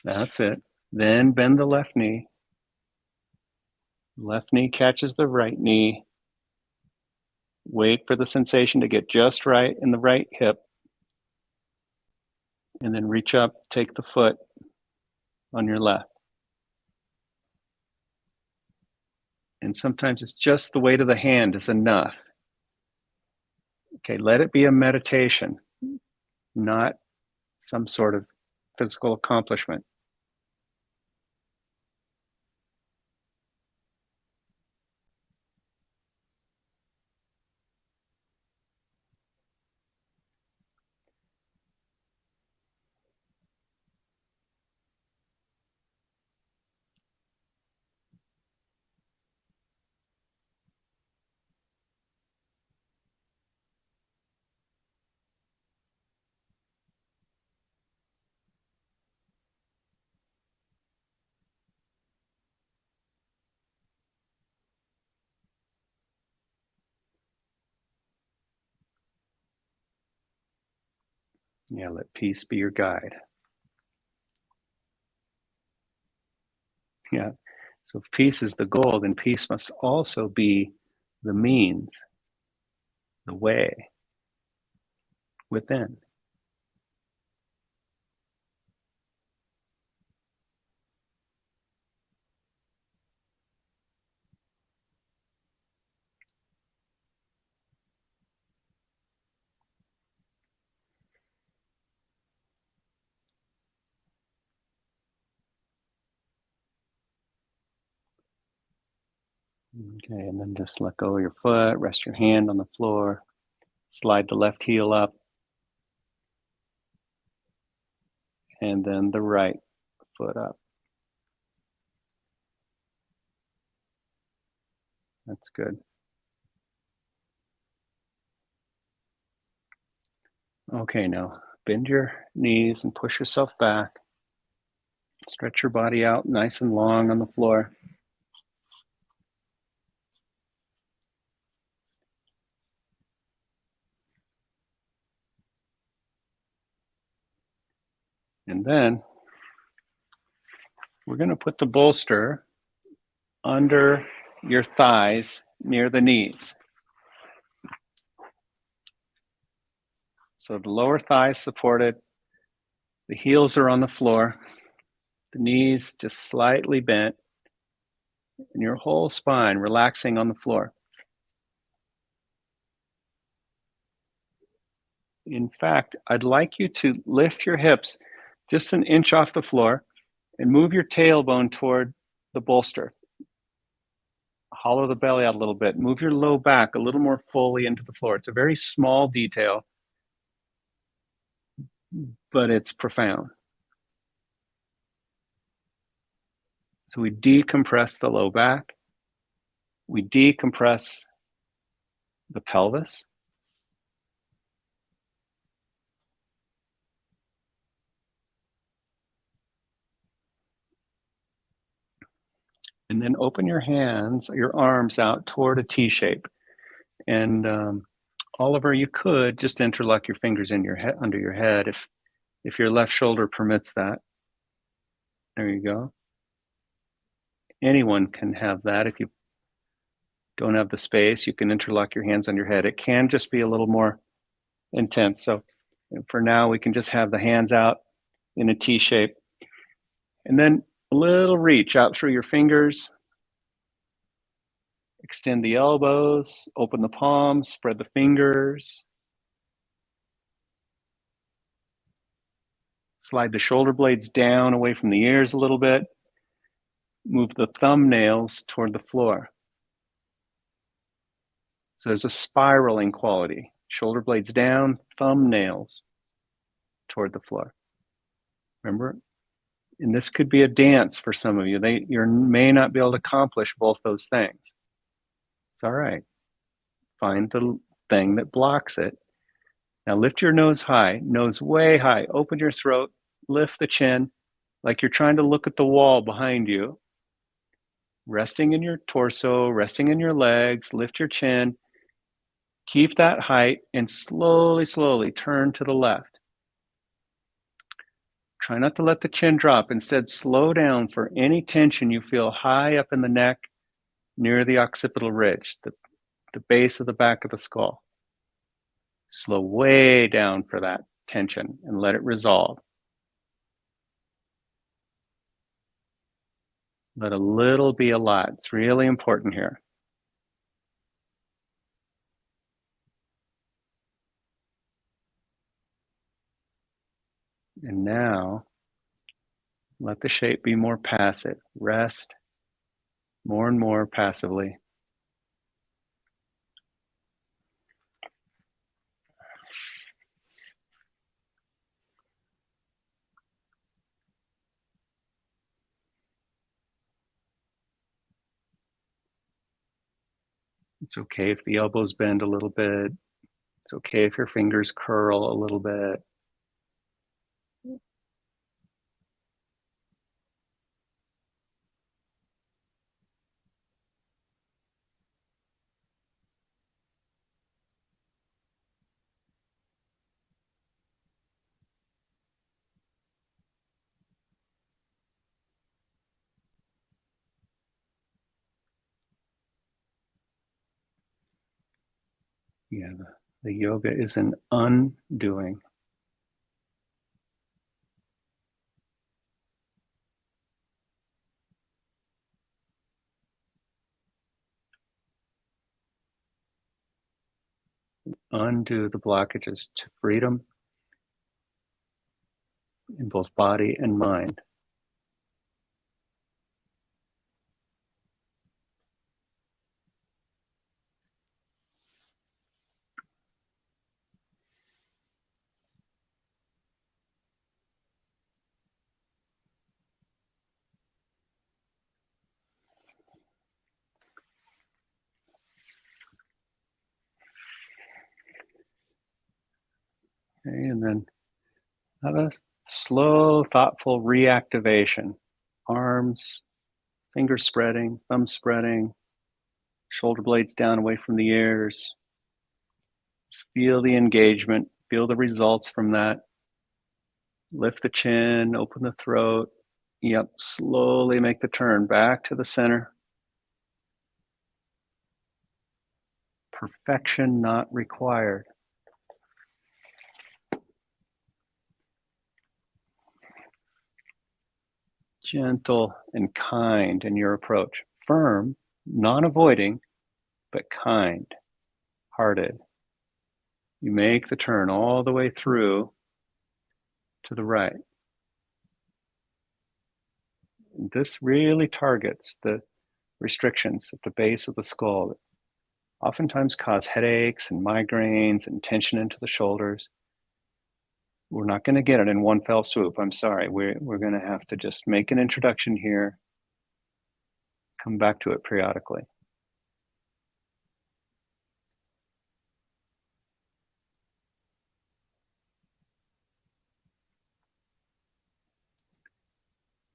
That's it. Then bend the left knee. Left knee catches the right knee. Wait for the sensation to get just right in the right hip. And then reach up, take the foot on your left. And sometimes it's just the weight of the hand is enough. Okay, let it be a meditation, not some sort of physical accomplishment. Yeah, let peace be your guide. Yeah, so if peace is the goal, then peace must also be the means, the way within. Okay, and then just let go of your foot, rest your hand on the floor, slide the left heel up, and then the right foot up. That's good. Okay, now bend your knees and push yourself back. Stretch your body out nice and long on the floor. And then we're going to put the bolster under your thighs near the knees. So the lower thighs supported, the heels are on the floor, the knees just slightly bent, and your whole spine relaxing on the floor. In fact, I'd like you to lift your hips just an inch off the floor and move your tailbone toward the bolster. Hollow the belly out a little bit. Move your low back a little more fully into the floor. It's a very small detail, but it's profound. So we decompress the low back. We decompress the pelvis. And then open your hands, your arms out toward a T shape. And Oliver, you could just interlock your fingers in your head, under your head, if your left shoulder permits that. There you go. Anyone can have that. If you don't have the space, you can interlock your hands on your head. It can just be a little more intense. So for now, we can just have the hands out in a T shape. And then a little reach out through your fingers. Extend the elbows, open the palms, spread the fingers. Slide the shoulder blades down away from the ears a little bit. Move the thumbnails toward the floor. So there's a spiraling quality. Shoulder blades down, thumbnails toward the floor. Remember? And this could be a dance for some of you. You may not be able to accomplish both those things. It's all right. Find the thing that blocks it. Now lift your nose high, nose way high. Open your throat, lift the chin like you're trying to look at the wall behind you. Resting in your torso, resting in your legs, lift your chin. Keep that height and slowly, slowly turn to the left. Try not to let the chin drop. Instead, slow down for any tension you feel high up in the neck near the occipital ridge, the base of the back of the skull. Slow way down for that tension and let it resolve. Let a little be a lot. It's really important here. And now, let the shape be more passive. Rest more and more passively. It's okay if the elbows bend a little bit. It's okay if your fingers curl a little bit. Yeah, the yoga is an undoing. Undo the blockages to freedom in both body and mind. Okay, and then have a slow, thoughtful reactivation. Arms, fingers spreading, thumbs spreading, shoulder blades down away from the ears. Just feel the engagement, feel the results from that. Lift the chin, open the throat. Yep, slowly make the turn back to the center. Perfection not required. Gentle and kind in your approach. Firm, non-avoiding, but kind-hearted. You make the turn all the way through to the right. And this really targets the restrictions at the base of the skull that oftentimes cause headaches and migraines and tension into the shoulders. We're not going to get it in one fell swoop. I'm sorry. We're going to have to just make an introduction here Come back to it periodically.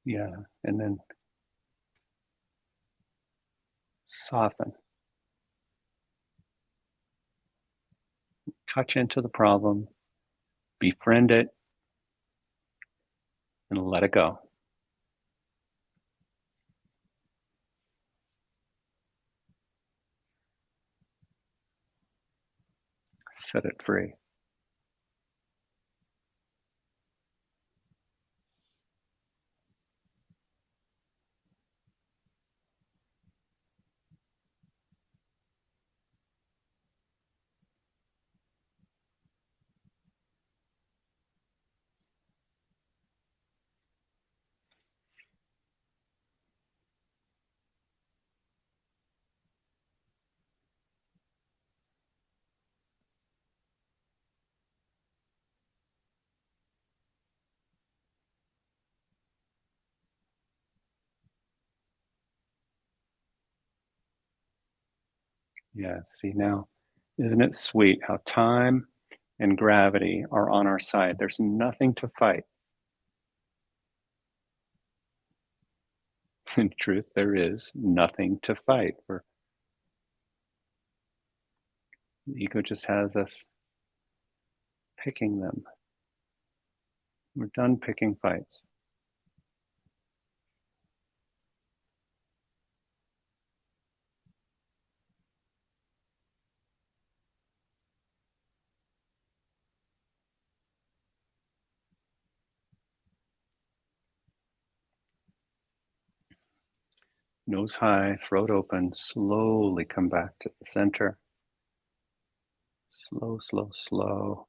Yeah, and then soften. Touch into the problem, befriend it, and let it go. Set it free. Yeah, see now, isn't it sweet how time and gravity are on our side? There's nothing to fight. In truth, there is nothing to fight. The ego just has us picking them. We're done picking fights. Nose high, throat open, slowly come back to the center. Slow, slow, slow.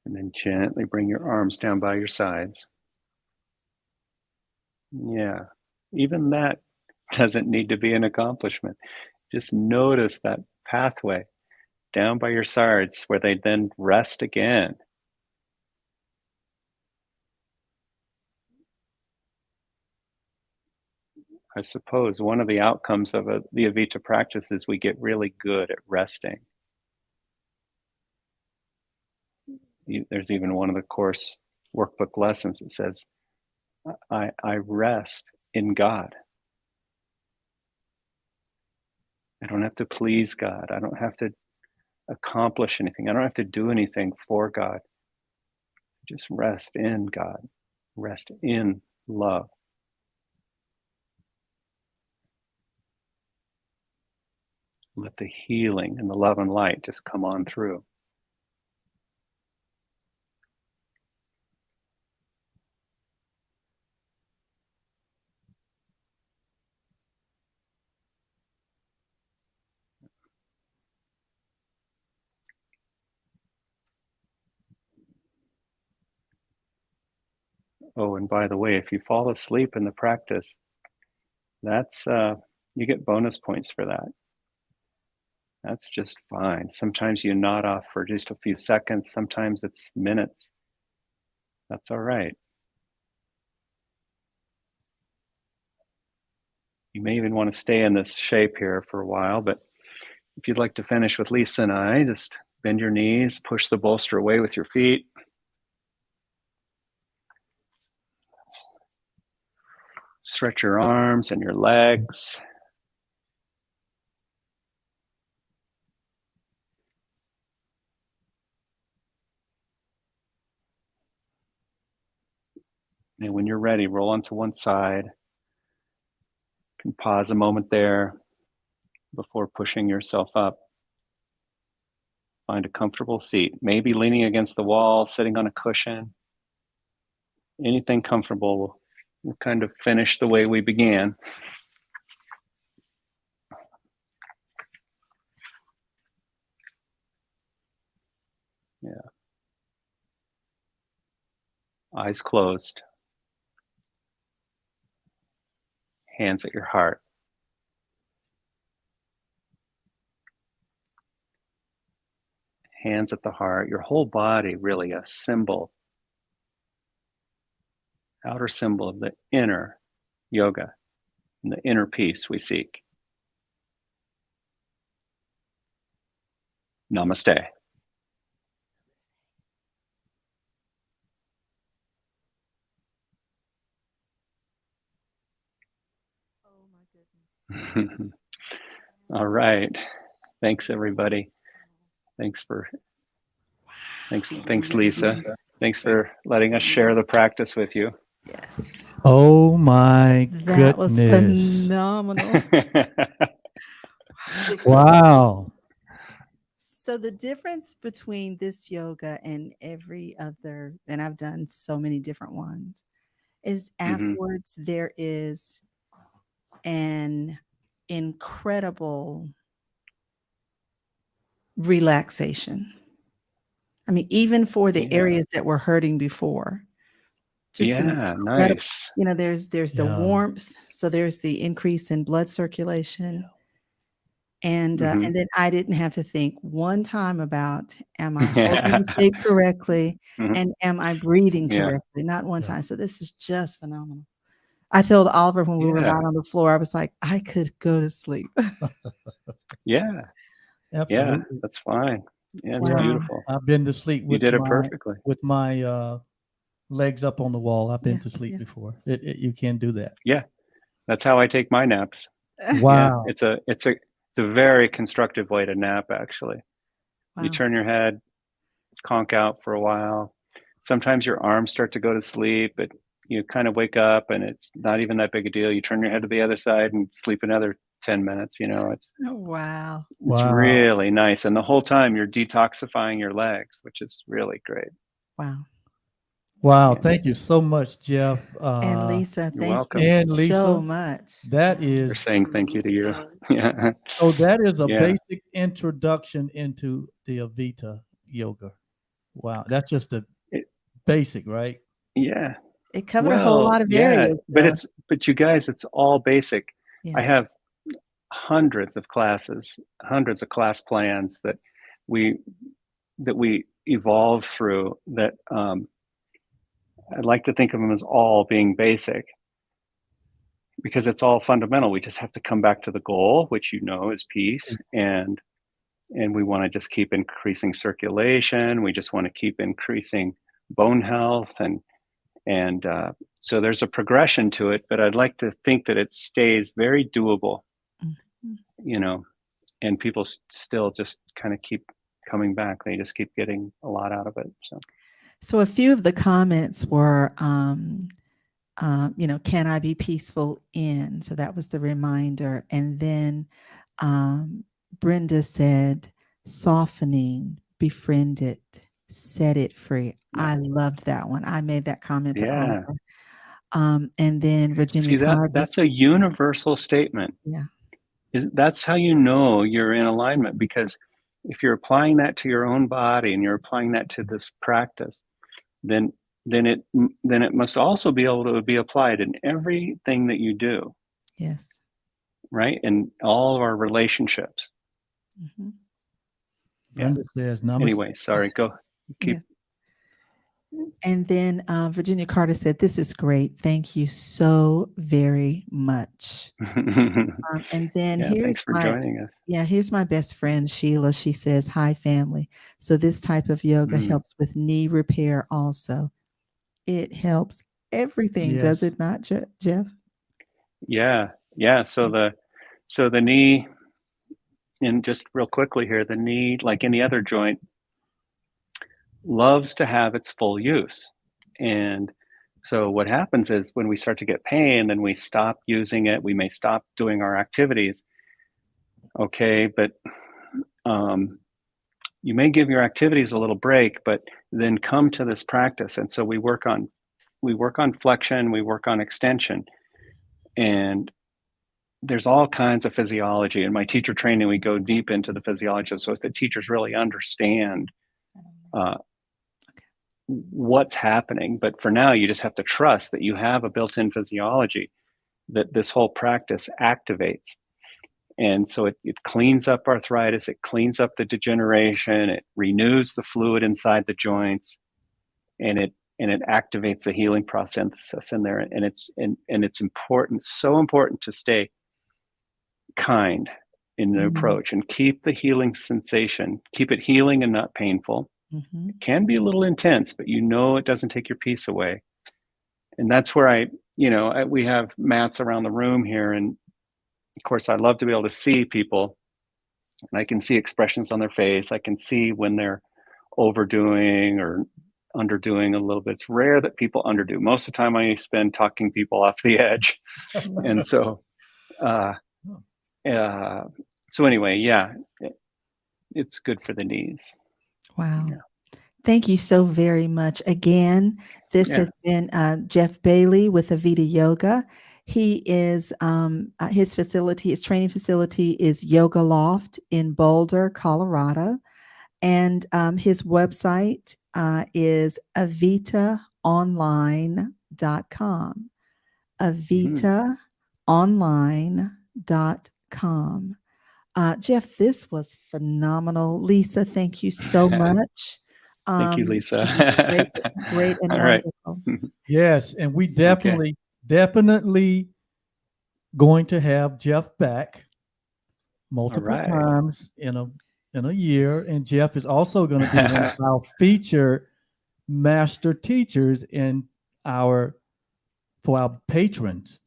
And then gently bring your arms down by your sides. Yeah, even that doesn't need to be an accomplishment. Just notice that pathway down by your sides where they then rest again. I suppose one of the outcomes of the AVITA practice is we get really good at resting. There's even one of the course workbook lessons that says, I rest in God. I don't have to please God. I don't have to accomplish anything. I don't have to do anything for God. Just rest in God. Rest in love. Let the healing and the love and light just come on through. Oh, and by the way, if you fall asleep in the practice, that's you get bonus points for that. That's just fine. Sometimes you nod off for just a few seconds, sometimes it's minutes. That's all right. You may even want to stay in this shape here for a while, but if you'd like to finish with Lisa and I, just bend your knees, push the bolster away with your feet. Stretch your arms and your legs. And when you're ready, roll onto one side. You can pause a moment there before pushing yourself up. Find a comfortable seat, maybe leaning against the wall, sitting on a cushion. Anything comfortable. We'll kind of finish the way we began. Yeah. Eyes closed. Hands at your heart. hands at the heart, your whole body really a symbol, outer symbol of the inner yoga and the inner peace we seek. Namaste. Oh my goodness. All right. Thanks, everybody. Thanks, Lisa. Thanks for letting us share the practice with you. Yes. Oh my That was goodness. phenomenal. Wow. So the difference between this yoga and every other, and I've done so many different ones, is afterwards there is an incredible relaxation. I mean, even for the Yeah. areas that were hurting before, just Yeah, incredible. nice. You know, there's the Yeah. warmth, so there's the increase in blood circulation. And Mhm. then I didn't have to think one time about, am I holding the shape correctly? Mhm. And am I breathing Yeah. correctly? Not one Yeah. time. So this is just phenomenal. I told Oliver when we were Yeah. out on the floor, I was like, I could go to sleep. Yeah. Yeah, Absolutely. that's fine. Yeah, it's Wow. beautiful. I've been to sleep You did it perfectly. with my legs up on the wall. I've been Yeah, to sleep yeah. before. You can't do that. Yeah. That's how I take my naps. Wow. Yeah, it's a very constructive way to nap, actually. Wow. You turn your head, conk out for a while. Sometimes your arms start to go to sleep, but you kind of wake up and it's not even that big a deal. You turn your head to the other side and sleep another 10 minutes, it's Oh, wow. Wow. really nice. And the whole time you're detoxifying your legs, which is really great. Wow. Wow. Yeah. Thank you so much, Jeff. And Lisa, You're thank welcome. you And Lisa, so much. that We're is saying thank you to you. Yeah. so that is a Yeah. basic introduction into the AVITA yoga. Wow. That's just a It- basic, right? Yeah. It covered a whole lot of areas. But you guys, it's all basic. Yeah. I have hundreds of classes, hundreds of class plans that we evolve through that I'd like to think of them as all being basic because it's all fundamental. We just have to come back to the goal, which is peace, and we want to just keep increasing circulation. We just want to keep increasing bone health, and so there's a progression to it. But I'd like to think that it stays very doable, Mhm. And people still just kind of keep coming back. They just keep getting a lot out of it. So a few of the comments were, can I be peaceful in? So that was the reminder. And then Brenda said, softening, befriend it, set it free. Yeah. I loved that one. I made that comment to Yeah. Oliver. And then Virginia See, that's a universal statement. Yeah. That's how you know you're in alignment, because if you're applying that to your own body and you're applying that to this practice, then it must also be able to be applied in everything that you do, Yes. right? In all of our relationships. Mhm. Brenda says, namaste. Anyway, sorry, go keep. And then Virginia Carter said, this is great. Thank you so very much. And then Thanks for joining us. Here's my best friend, Sheila. She says, hi, family. So this type of yoga helps with knee repair also. It helps everything, does Yes. it not, Jeff? Yeah. So the knee, and just real quickly here, the knee, like any other joint, loves to have its full use. And so what happens is when we start to get pain, then we stop using it. We may stop doing our activities. Okay, but you may give your activities a little break, but then come to this practice. And so we work on flexion, we work on extension, and there's all kinds of physiology. In my teacher training, we go deep into the physiology, so the teachers really understand what's happening. But for now, you just have to trust that you have a built-in physiology that this whole practice activates. And so it cleans up arthritis, it cleans up the degeneration, it renews the fluid inside the joints, and it activates the healing process in there. And it's important, so important to stay kind in the approach and keep the healing sensation, keep it healing and not painful. Mhm. It can be a little intense, but it doesn't take your peace away. And that's where we have mats around the room here. And of course, I love to be able to see people, and I can see expressions on their face. I can see when they're overdoing or underdoing a little bit. It's rare that people underdo. Most of the time I spend talking people off the edge. And so, uh, so anyway, yeah, it's good for the knees. Wow. Yeah. Thank you so very much. Again, this Yeah. has been Jeff Bailey with AVITA Yoga. He is his training facility is Yoga Loft in Boulder, Colorado, and his website is avitaonline.com. avitaonline.com. Jeff, this was phenomenal. Lisa, thank you so much. Thank you, Lisa. This was great, great and All right. wonderful. Yes, and we Okay. definitely going to have Jeff back multiple right. times in a year, and Jeff is also going to be one of our featured master teachers for our patrons.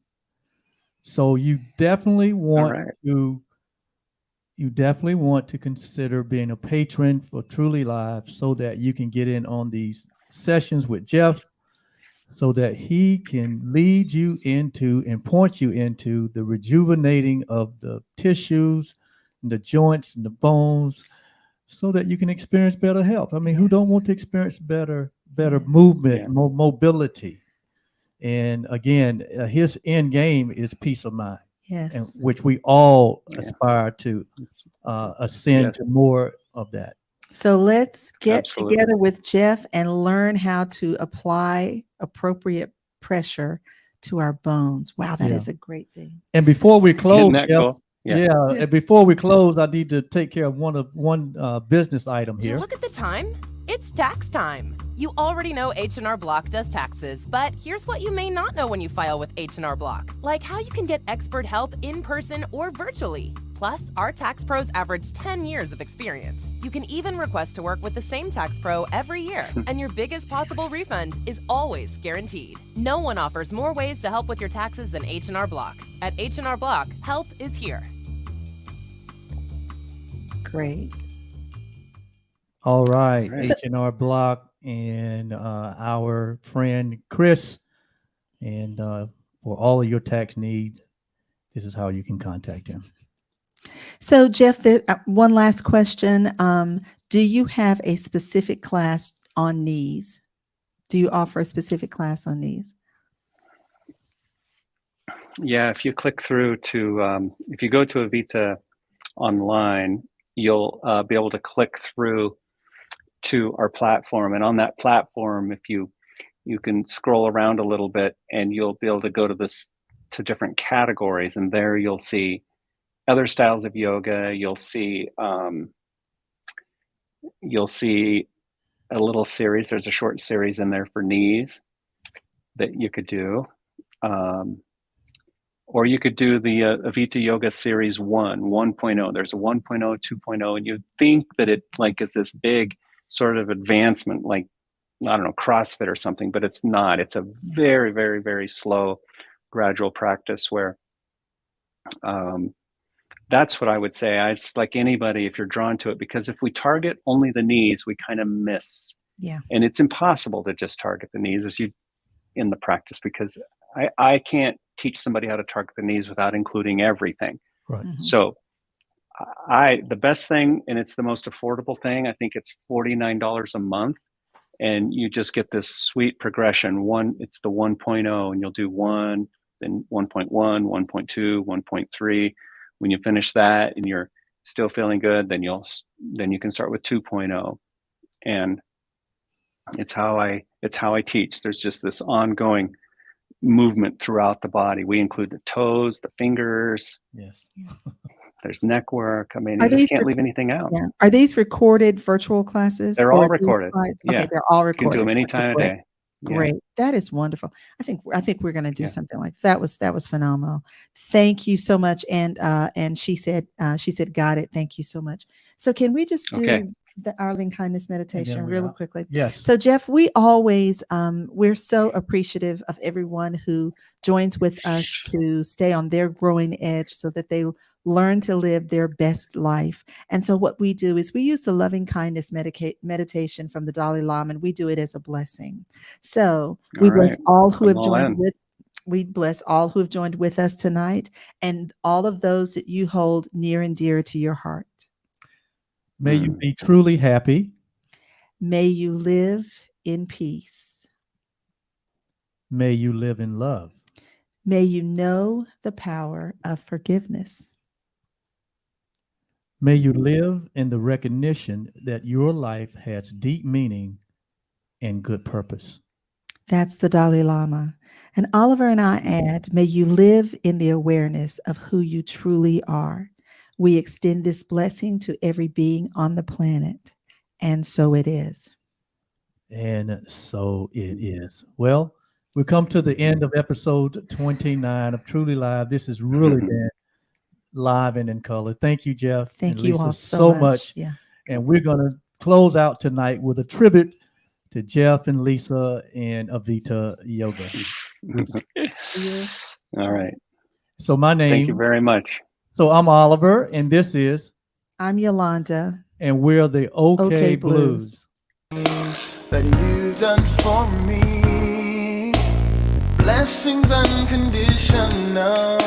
So you definitely want to consider being a patron for Truly Live so that you can get in on these sessions with Jeff, so that he can lead you into and point you into the rejuvenating of the tissues, and the joints and the bones, so that you can experience better health. I mean, who don't want to experience better movement, Yeah. more mobility? And again, his end game is peace of mind, and Yes. which we all Yeah. aspire to It's ascend yes. to more of that. So let's get Absolutely. together with Jeff and learn how to apply appropriate pressure to our bones. Wow, that Yeah. is a great thing. And before we close, Isn't that Jeff, cool? yeah. And before we close, I need to take care of one business item here. Look at the time. It's tax time. You already know H&R Block does taxes, but here's what you may not know when you file with H&R Block, like how you can get expert help in person or virtually. Plus, our tax pros average 10 years of experience. You can even request to work with the same tax pro every year, and your biggest possible refund is always guaranteed. No one offers more ways to help with your taxes than H&R Block. At H&R Block, help is here. Great. All right, All right. H&R Block and our friend Chris, and for all of your tax needs, this is how you can contact him. So, Jeff, one last question. Do you have a specific class on knees? Do you offer a specific class on knees? Yeah, if you click through to, if you go to AVITA online, you'll be able to click through to our platform. And on that platform, if you can scroll around a little bit, and you'll be able to go to different categories, and there you'll see other styles of yoga. You'll see a little series. There's a short series in there for knees that you could do. Or you could do the AVITA Yoga Series 1.0. There's a 1.0, 2.0, and you'd think that it is this big sort of advancement, like, I don't know, CrossFit or something, but it's not. It's a very, very, very slow, gradual practice where that's what I would say. It's like anybody, if you're drawn to it, because if we target only the knees, we kind of miss. Yeah. And it's impossible to just target the knees in the practice, because I can't teach somebody how to target the knees without including everything. Right. Mhm. So the best thing, and it's the most affordable thing, I think it's $49 a month. And you just get this sweet progression. It's the 1.0, and you'll do 1, then 1.1, 1.2, 1.3. When you finish that and you're still feeling good, then you can start with 2.0. And it's how I teach. There's just this ongoing movement throughout the body. We include the toes, the fingers, Yes. there's neck work. I mean, Are you just these can't leave anything out. Yeah. Are these recorded virtual classes? They're or all are these recorded. slides- Yeah. Okay, they're all You can do recorded. them any Okay, time of great. day. Yeah. Great. That is wonderful. I think we're going to do Yeah. something like that. Was phenomenal. Thank you so much. And she said got it. Thank you so much. So can we just do Okay. our loving kindness meditation we really out. quickly? Yes. So Jeff, we always we're so appreciative of everyone who joins with us to stay on their growing edge so that they learn to live their best life. And so what we do is we use the loving kindness meditation from the Dalai Lama, and we do it as a blessing. So we All bless right. all who I'm have all joined in. with we bless all who have joined with us tonight and all of those that you hold near and dear to your heart. May you be truly happy. May you live in peace. May you live in love. May you know the power of forgiveness. May you live in the recognition that your life has deep meaning and good purpose. That's the Dalai Lama. And Oliver and I add, may you live in the awareness of who you truly are. We extend this blessing to every being on the planet. And so it is. And so it is. Well, we come to the end of episode 29 of Truly Live. This has really been live and in color. Thank you, Jeff. Thank and you Lisa all so much. Yeah. And we're going to close out tonight with a tribute to Jeff and Lisa and AVITA Yoga. All right. So my name. Thank you very much. So I'm Oliver, and this is. I'm Yolanda. And we're the OK Blues. That you've done for me. Blessings unconditional.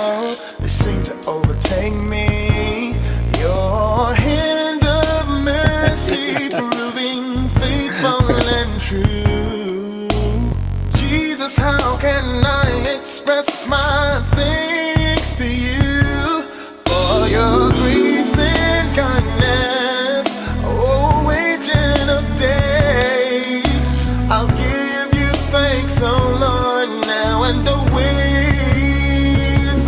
They seem to overtake me. Your hand of mercy proving faithful and true. Jesus, how can I express my thanks to you for your grace and kindness? Oh, agent of days, I'll give you thanks, oh Lord, now and always.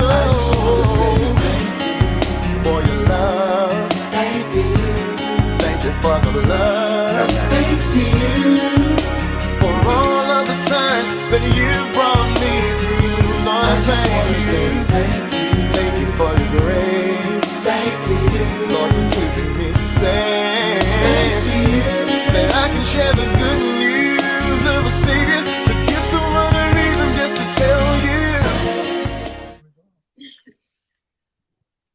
Oh, I just want to say thank you for your love. Thank you for the love. Thanks to you for all of the times that you brought me through. Lord, I just want to say thank you. Thank you for your grace. Thank you, Lord, for keeping me safe. Thanks to you that I can share the